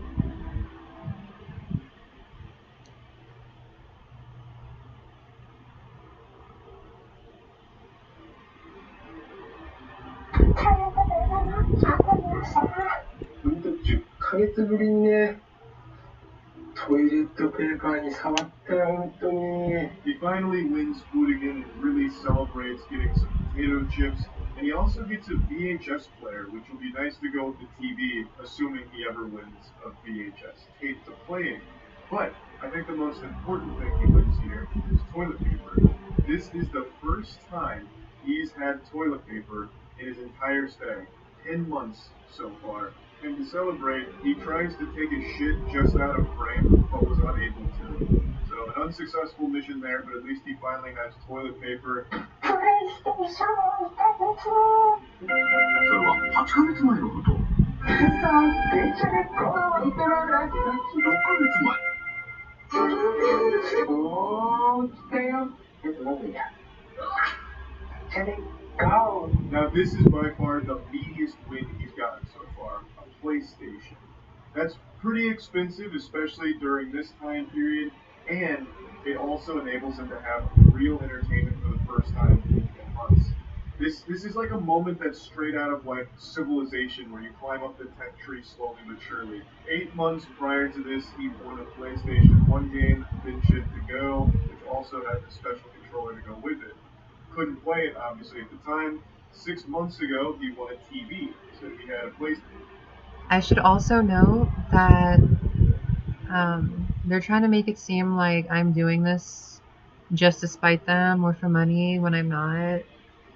He finally wins food again and really celebrates getting some potato chips, and he also gets a VHS player, which will be nice to go with the TV, assuming he ever wins a VHS tape to play in. But I think the most important thing he wins here is toilet paper. This is the first time he's had toilet paper in his entire stay, 10 months so far. And to celebrate, he tries to take a shit just out of frame, but was unable to. So an unsuccessful mission there, but at least he finally has toilet paper. それは8ヶ月前のこと。6ヶ月前。Now this is by far the meatiest win he's gotten so far, a PlayStation. That's pretty expensive, especially during this time period, and it also enables him to have real entertainment for the first time in 10 months. This is like a moment that's straight out of like Civilization, where you climb up the tech tree slowly but surely. 8 months prior to this, he won a PlayStation 1 game, Then Shit to Go, which also had the special controller to go with it. Couldn't play it obviously at the time. 6 months ago, he won a TV, so he had a PlayStation. I should also note that they're trying to make it seem like I'm doing this just to spite them or for money when I'm not.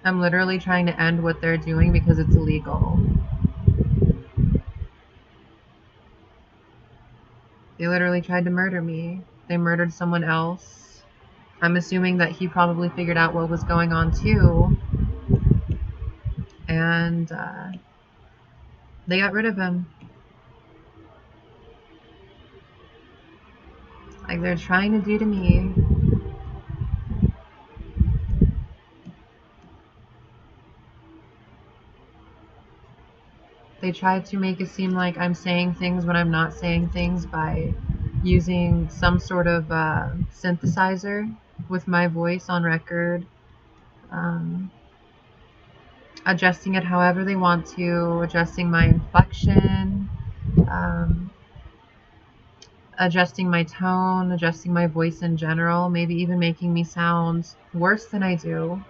I'm literally trying to end what they're doing because it's illegal. They literally tried to murder me. They murdered someone else. I'm assuming that he probably figured out what was going on too. And they got rid of him. Like they're trying to do to me. They tried to make it seem like I'm saying things when I'm not saying things by using some sort of synthesizer with my voice on record, adjusting it however they want to, adjusting my inflection, adjusting my tone, adjusting my voice in general, maybe even making me sound worse than I do,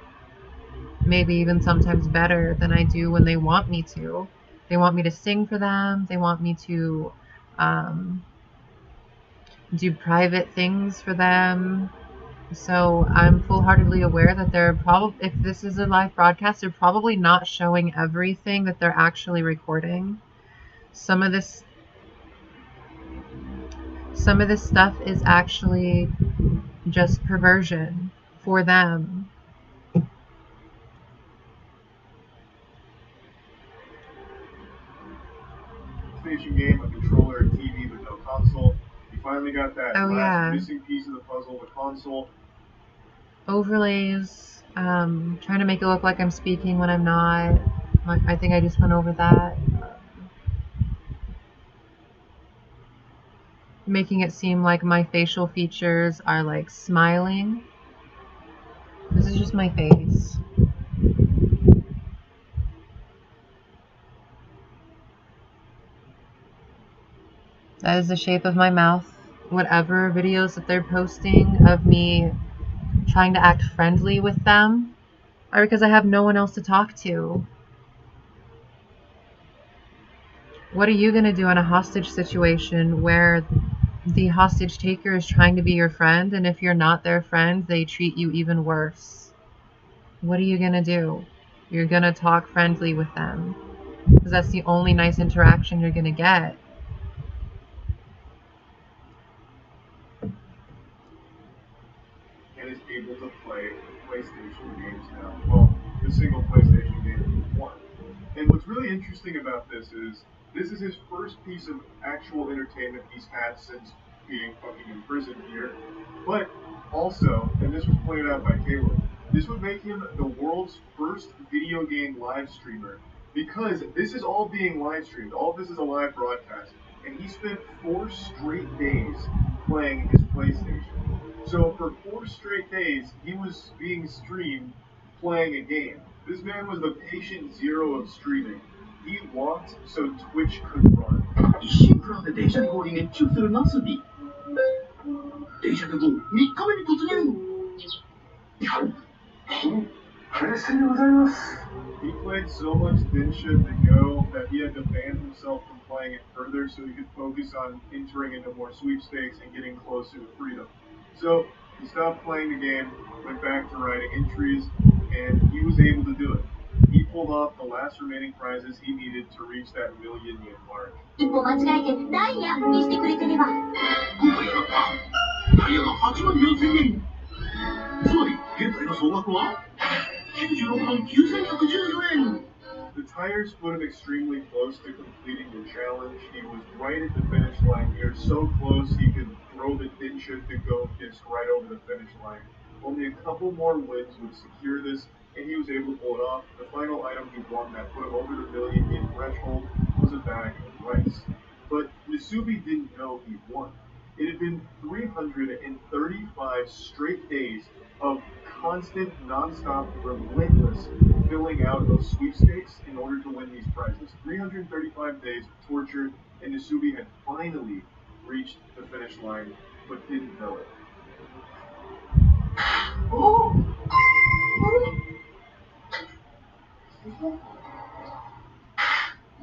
maybe even sometimes better than I do when they want me to. They want me to sing for them. They want me to do private things for them. So I'm full-heartedly aware that they're probably, if this is a live broadcast, they're probably not showing everything that they're actually recording. Some of this stuff is actually just perversion for them. Station game, a controller, a TV, but no console. He finally got that missing piece of the puzzle, the console. Overlays, trying to make it look like I'm speaking when I'm not. I think I just went over that. Making it seem like my facial features are like smiling. This is just my face. That is the shape of my mouth. Whatever videos that they're posting of me trying to act friendly with them are because I have no one else to talk to. What are you going to do in a hostage situation where the hostage taker is trying to be your friend, and if you're not their friend, they treat you even worse? What are you going to do? You're going to talk friendly with them because that's the only nice interaction you're going to get. And is able to play PlayStation games now. Well, the single PlayStation game he won. And what's really interesting about this is his first piece of actual entertainment he's had since being fucking imprisoned here. But also, and this was pointed out by Caleb, this would make him the world's first video game live streamer, because this is all being live streamed. All of this is a live broadcast. And he spent 4 straight days playing his PlayStation. So for 4 straight days, he was being streamed playing a game. This man was the patient zero of streaming. He walked so Twitch could run. 一心不乱で電車に放り熱中するナスビ。電車でもう3日目に突入。プレステでございます。He played so much Dinsha to go that he had to ban himself from playing it further so he could focus on entering into more sweepstakes and getting closer to freedom. So he stopped playing the game, went back to writing entries, and he was able to do it. He pulled off the last remaining prizes he needed to reach that million yen mark. 一歩間違えてダイヤにしてくれてれば。今回はダイヤが8万4000円。つまり現在の総額は96万9114円。The tires put him extremely close to completing the challenge. He was right at the finish line here, so close he could throw the Dinsha to go disc right over the finish line. Only a couple more wins would secure this, and he was able to pull it off. The final item he won that put him over the million yen threshold was a bag of rice. But Nasubi didn't know he won. It had been 335 straight days of constant, non-stop, relentless filling out of sweepstakes in order to win these prizes. 335 days of torture, and Nasubi had finally reached the finish line, but didn't know it.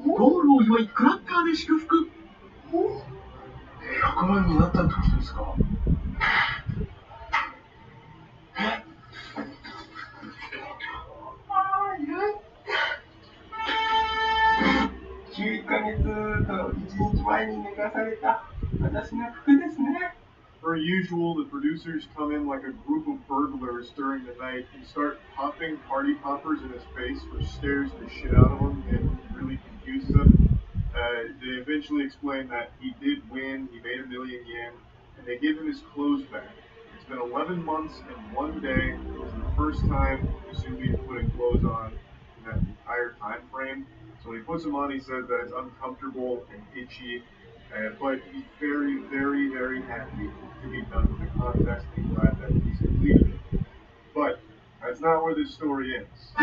ゴールを祝いクラッカーで祝福。100万になったってことですか。11ヶ月と1日前に寝かされた私の服ですね。Per usual, the producers come in like a group of burglars during the night and start popping party poppers in his face, which scares the shit out of him and really confuses him. They eventually explain that he did win, he made 1 million yen, and they give him his clothes back. It's been 11 months and 1 day. It was the first time Nasubi is putting clothes on in that entire time frame. So when he puts them on, he says that it's uncomfortable and itchy. But he's very, very, very happy to be done with the contest and glad that he's completed it. But that's not where this story ends.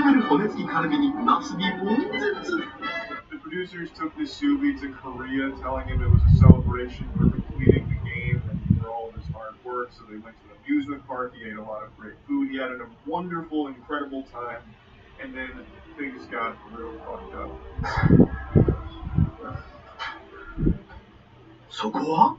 The producers took Nasubi to Korea, telling him it was a celebration for completing the game and for all of his hard work. So they went to an amusement park. He ate a lot of great food. He had a wonderful, incredible time. And then things got real fucked up. そこは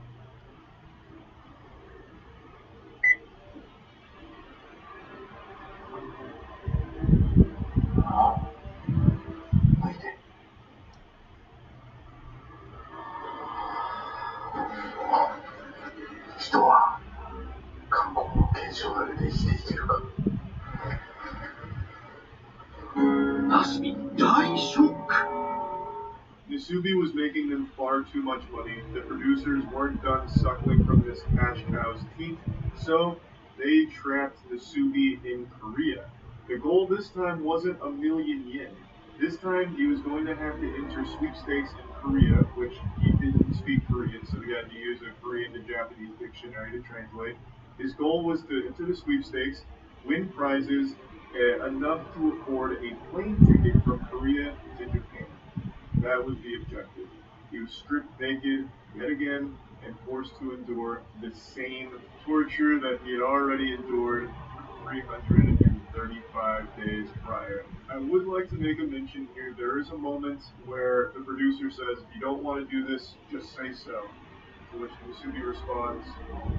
人は過去を大ショック。 Nasubi was making them far too much money. The producers weren't done suckling from this cash cow's teeth, so they trapped Nasubi in Korea. The goal this time wasn't a million yen. This time he was going to have to enter sweepstakes in Korea, which he didn't speak Korean, so he had to use a Korean to Japanese dictionary to translate. His goal was to enter the sweepstakes, win prizes, enough to afford a plane ticket from Korea to Japan. That was the objective. He was stripped naked, yet again, and forced to endure the same torture that he had already endured for 335 days prior. I would like to make a mention here. There is a moment where the producer says, if you don't want to do this, just say so. To which Nasubi responds,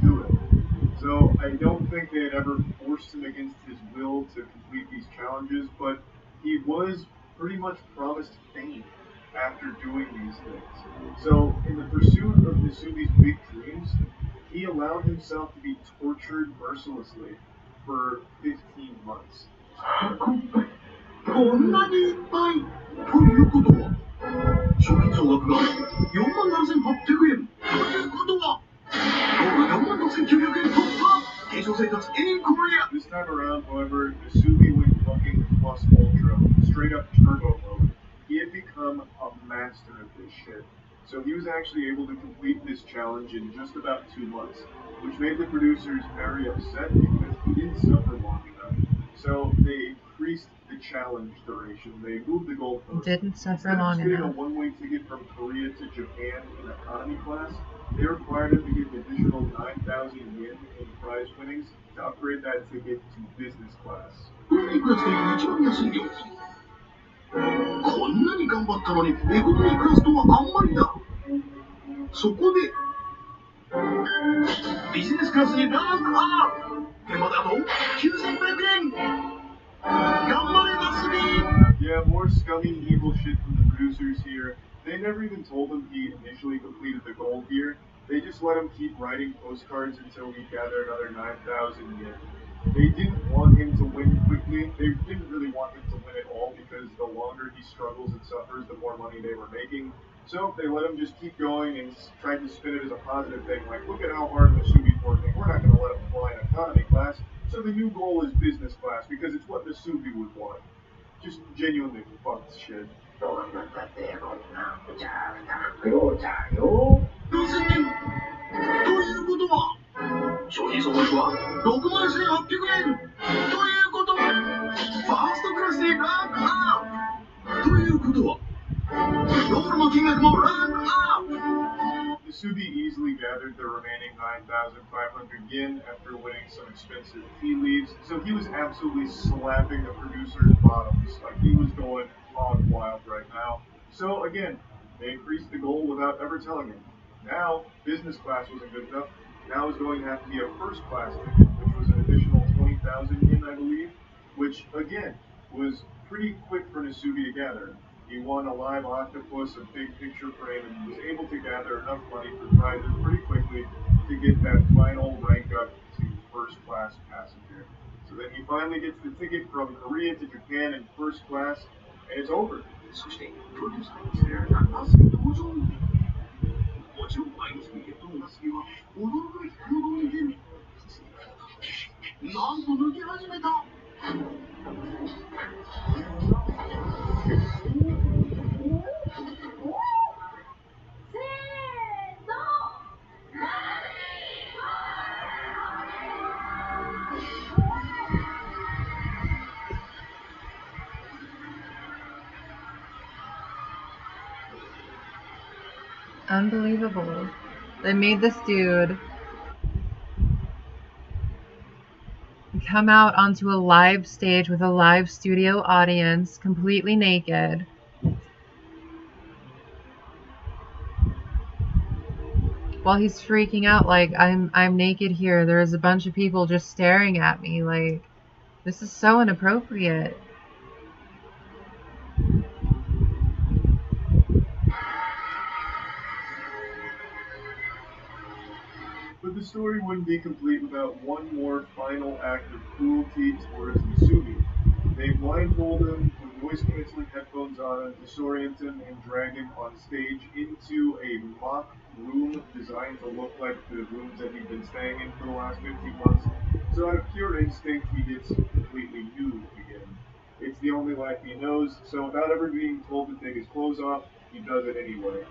do it. So I don't think they had ever forced him against his will to complete these challenges, but he was pretty much promised fame after doing these things. So in the pursuit of Nasubi's big dreams, he allowed himself to be tortured mercilessly for 15 months. こんなにいっぱいということは、賞金総額が47,800円ということは、46,900円突破。継承生活 in Korea. This time around, however, Nasubi went fucking plus ultra, straight up turbo mode. He had become a master of this shit. So he was actually able to complete this challenge in just about 2 months, which made the producers very upset because he didn't suffer long enough. So they increased the challenge duration. They moved the goalpost. Didn't suffer Instead of long just getting enough. a one-way ticket from Korea to Japan in economy class, they required him to get an additional 9,000 yen in prize winnings to upgrade that ticket to business class. これいくらつける一番安い料金。こんなに頑張ったのにエコノミークラスとはあんまりだ。そこでビジネスクラスにランクアップ。手間だと9,500円。頑張れナスビ。 Yeah, more scummy, evil shit from the producers here. They never even told him he initially completed the goal here. They just let him keep writing postcards until he gathered another 9,000 yen. They didn't want him to win quickly. They didn't really want him to win at all because the longer he struggles and suffers, the more money they were making. So they let him just keep going and tried to spin it as a positive thing, like, look at how hard Nasubi's working. We're not going to let him fly in economy class. So the new goal is business class because it's what Nasubi would want. Just genuinely fucked shit. どうなったってこんなじゃあ2袋じゃよ。4,000円。ということは、商品総額は61,800円。ということは、ファーストクラスでランクアップ。ということは、ゴールの金額もランクアップ。Nasubi easily gathered the remaining 9,500 yen after winning some expensive tea leaves, so he was absolutely slapping the producers' bottoms. Like, he was going hog wild right now. So again, they increased the goal without ever telling him. Now, business class wasn't good enough. Now it was going to have to be a first class ticket, which was an additional 20,000 yen, I believe, which again was pretty quick for Nasubi to gather. He won a live octopus, a big picture frame, and was able to gather enough money for prizes pretty quickly to get that final rank up to first class passenger. So then he finally gets the ticket from Korea to Japan in first class, and it's over. そして、プロデューサーに連れられたナスビ登場。もちろん毎日にゲットのナスビは驚くべき行動に出る。なんと抜き始めた。Unbelievable. They made this dude come out onto a live stage with a live studio audience, completely naked. While he's freaking out, like, I'm naked here. There's a bunch of people just staring at me. Like, this is so inappropriate. But the story wouldn't be complete without one more final act of cruelty towards Nasubi. They blindfold him with voice canceling headphones on, disorient him, and drag him on stage into a mock room designed to look like the rooms that he'd been staying in for the last 15 months. So out of pure instinct, he gets completely nude again. It's the only life he knows, so without ever being told to take his clothes off, he does it anyway.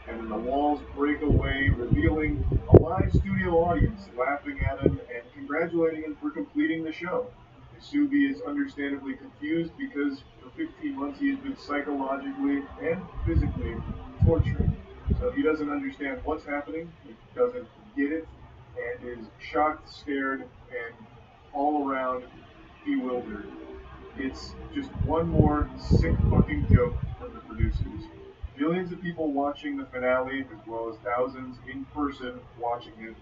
And then the walls break away, revealing a live studio audience laughing at him and congratulating him for completing the show. Subi is understandably confused because for 15 months he has been psychologically and physically tortured. So he doesn't understand what's happening, he doesn't get it, and is shocked, scared, and all around bewildered. It's just one more sick fucking joke from the producers. Millions of people watching the finale, as well as thousands in person watching it,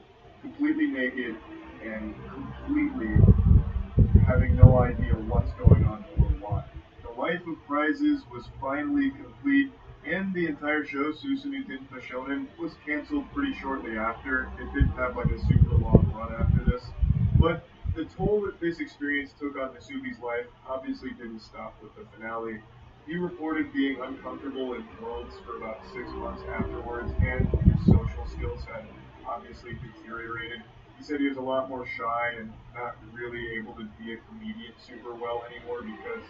completely naked and completely having no idea what's going on or why. The Life of Prizes was finally complete, and the entire show, Susumu Tenpa Shonen, was canceled pretty shortly after. It didn't have like a super long run after this. But the toll that this experience took on Nasubi's life obviously didn't stop with the finale. He reported being uncomfortable in clothes for about 6 months afterwards, and his social skills had obviously deteriorated. He said he was a lot more shy and not really able to be a comedian super well anymore because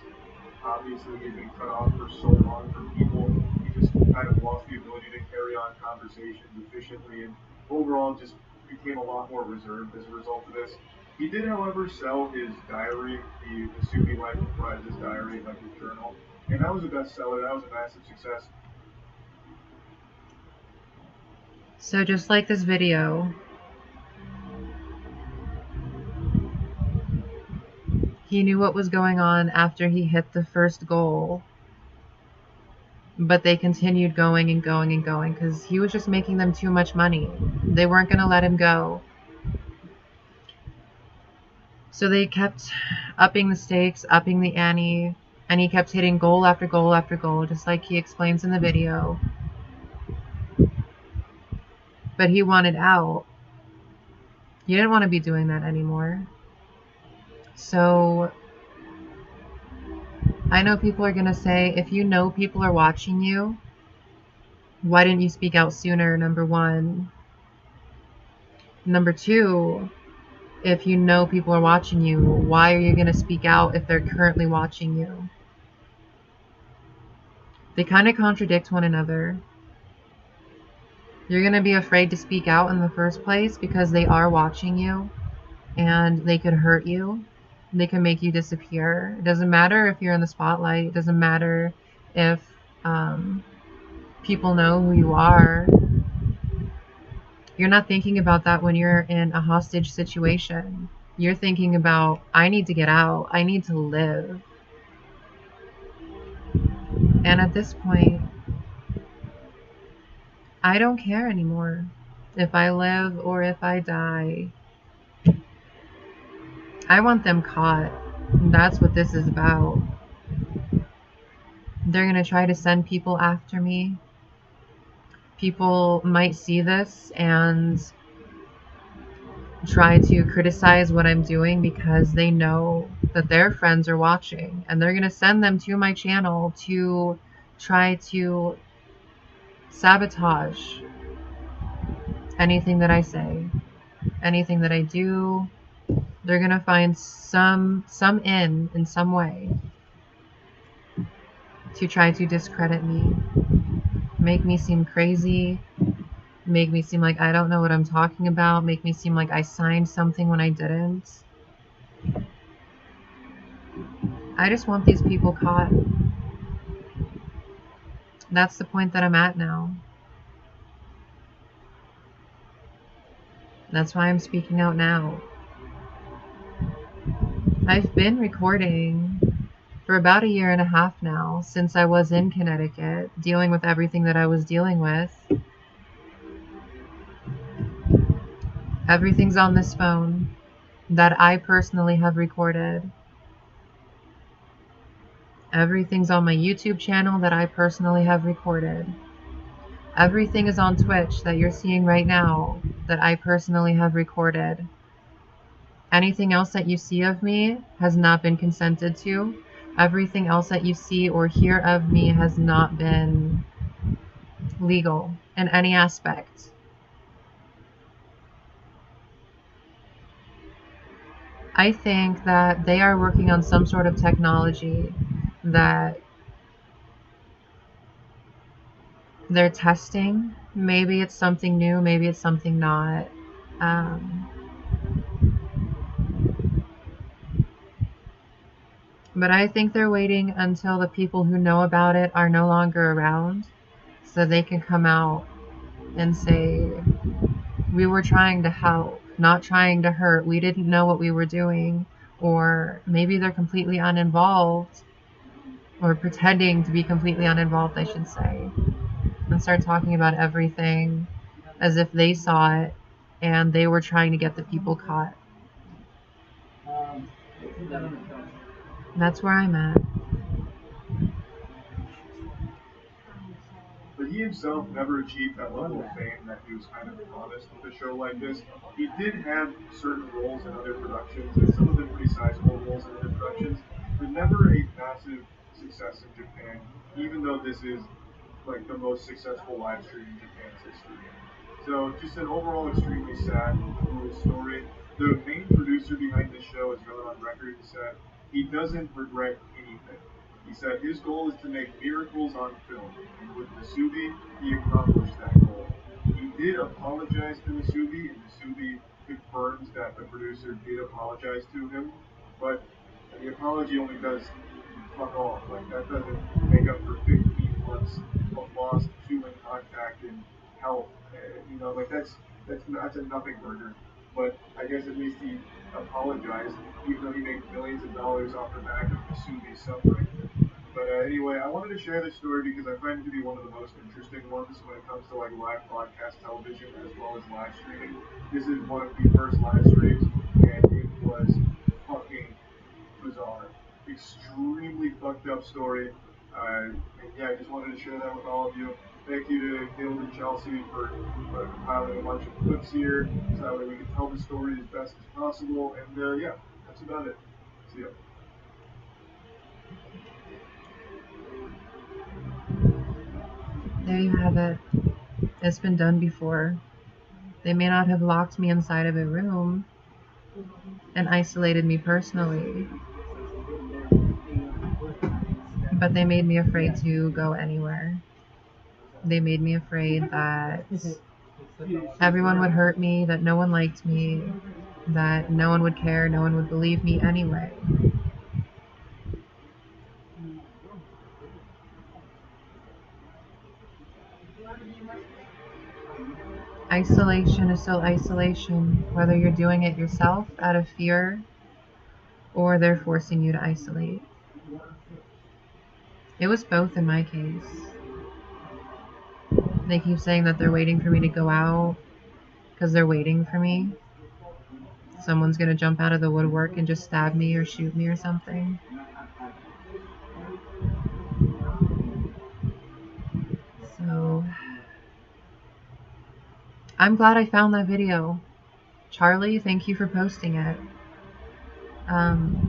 obviously he'd been cut off for so long from people. He just kind of lost the ability to carry on conversations efficiently and overall just became a lot more reserved as a result of this. He did, however, sell his diary, the Subi Life of Prizes diary, like his journal, and that was a bestseller. That was a massive success. So just like this video, he knew what was going on after he hit the first goal, but they continued going and going and going because he was just making them too much money. They weren't going to let him go. So they kept upping the stakes, upping the ante, and he kept hitting goal after goal after goal, just like he explains in the video. But he wanted out. He didn't want to be doing that anymore. So I know people are going to say, if you know people are watching you, why didn't you speak out sooner, number one? Number two, if you know people are watching you, why are you going to speak out if they're currently watching you? They kind of contradict one another. You're going to be afraid to speak out in the first place because they are watching you and they could hurt you. They can make you disappear. It doesn't matter if you're in the spotlight. It doesn't matter if people know who you are. You're not thinking about that when you're in a hostage situation. You're thinking about, I need to get out. I need to live. And at this point, I don't care anymore if I live or if I die. I want them caught. That's what this is about. They're going to try to send people after me. People might see this and try to criticize what I'm doing because they know that their friends are watching, and they're going to send them to my channel to try to sabotage anything that I say, anything that I do. They're going to find some in some way to try to discredit me, make me seem crazy, make me seem like I don't know what I'm talking about, make me seem like I signed something when I didn't. I just want these people caught. That's the point that I'm at now. That's why I'm speaking out now. I've been recording for about 1.5 years now, since I was in Connecticut, dealing with everything that I was dealing with. Everything's on this phone that I personally have recorded. Everything's on my YouTube channel that I personally have recorded. Everything is on Twitch that you're seeing right now that I personally have recorded. Anything else that you see of me has not been consented to. Everything else that you see or hear of me has not been legal in any aspect. I think that they are working on some sort of technology that they're testing. Maybe it's something new, maybe it's something not. But I think they're waiting until the people who know about it are no longer around so they can come out and say, we were trying to help, not trying to hurt. We didn't know what we were doing. Or maybe they're completely uninvolved, or pretending to be completely uninvolved, I should say, and start talking about everything as if they saw it and they were trying to get the people caught. That's where I'm at. But he himself never achieved that level of fame that he was kind of promised with a show like this. He did have certain roles in other productions, and some of them pretty sizable roles in other productions, but never a massive success in Japan, even though this is like the most successful live stream in Japan's history. So just an overall extremely sad little story. The main producer behind this show has gone on record and said he doesn't regret anything. He said his goal is to make miracles on film, and with Masubi, he accomplished that goal. He did apologize to Masubi, and Masubi confirms that the producer did apologize to him, but the apology only does fuck all. Like, that doesn't make up for 15 months of lost human contact and health. You know, like that's a nothing burger. But I guess at least he apologized, even though he made millions of dollars off the back of Masubi's suffering. But anyway, I wanted to share this story because I find it to be one of the most interesting ones when it comes to like live broadcast television as well as live streaming. This is one of the first live streams, and it was fucking bizarre, extremely fucked up story. And yeah, I just wanted to share that with all of you. Thank you to Caleb and Chelsea for compiling a bunch of clips here so that way we can tell the story as best as possible. And yeah, that's about it. See ya. There you have it. It's been done before. They may not have locked me inside of a room and isolated me personally, but they made me afraid to go anywhere. They made me afraid that everyone would hurt me, that no one liked me, that no one would care, no one would believe me anyway. Isolation is still isolation, whether you're doing it yourself out of fear or they're forcing you to isolate. It was both in my case. They keep saying that they're waiting for me to go out because they're waiting for me. Someone's gonna jump out of the woodwork and just stab me or shoot me or something. So I'm glad I found that video. Charlie, thank you for posting it. I'm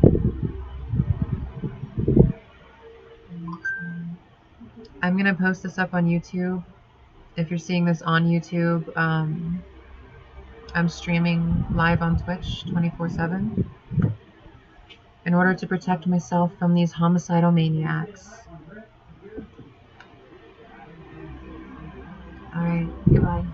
gonna post this up on YouTube. If you're seeing this on YouTube, I'm streaming live on Twitch 24/7 in order to protect myself from these homicidal maniacs. Alright, goodbye.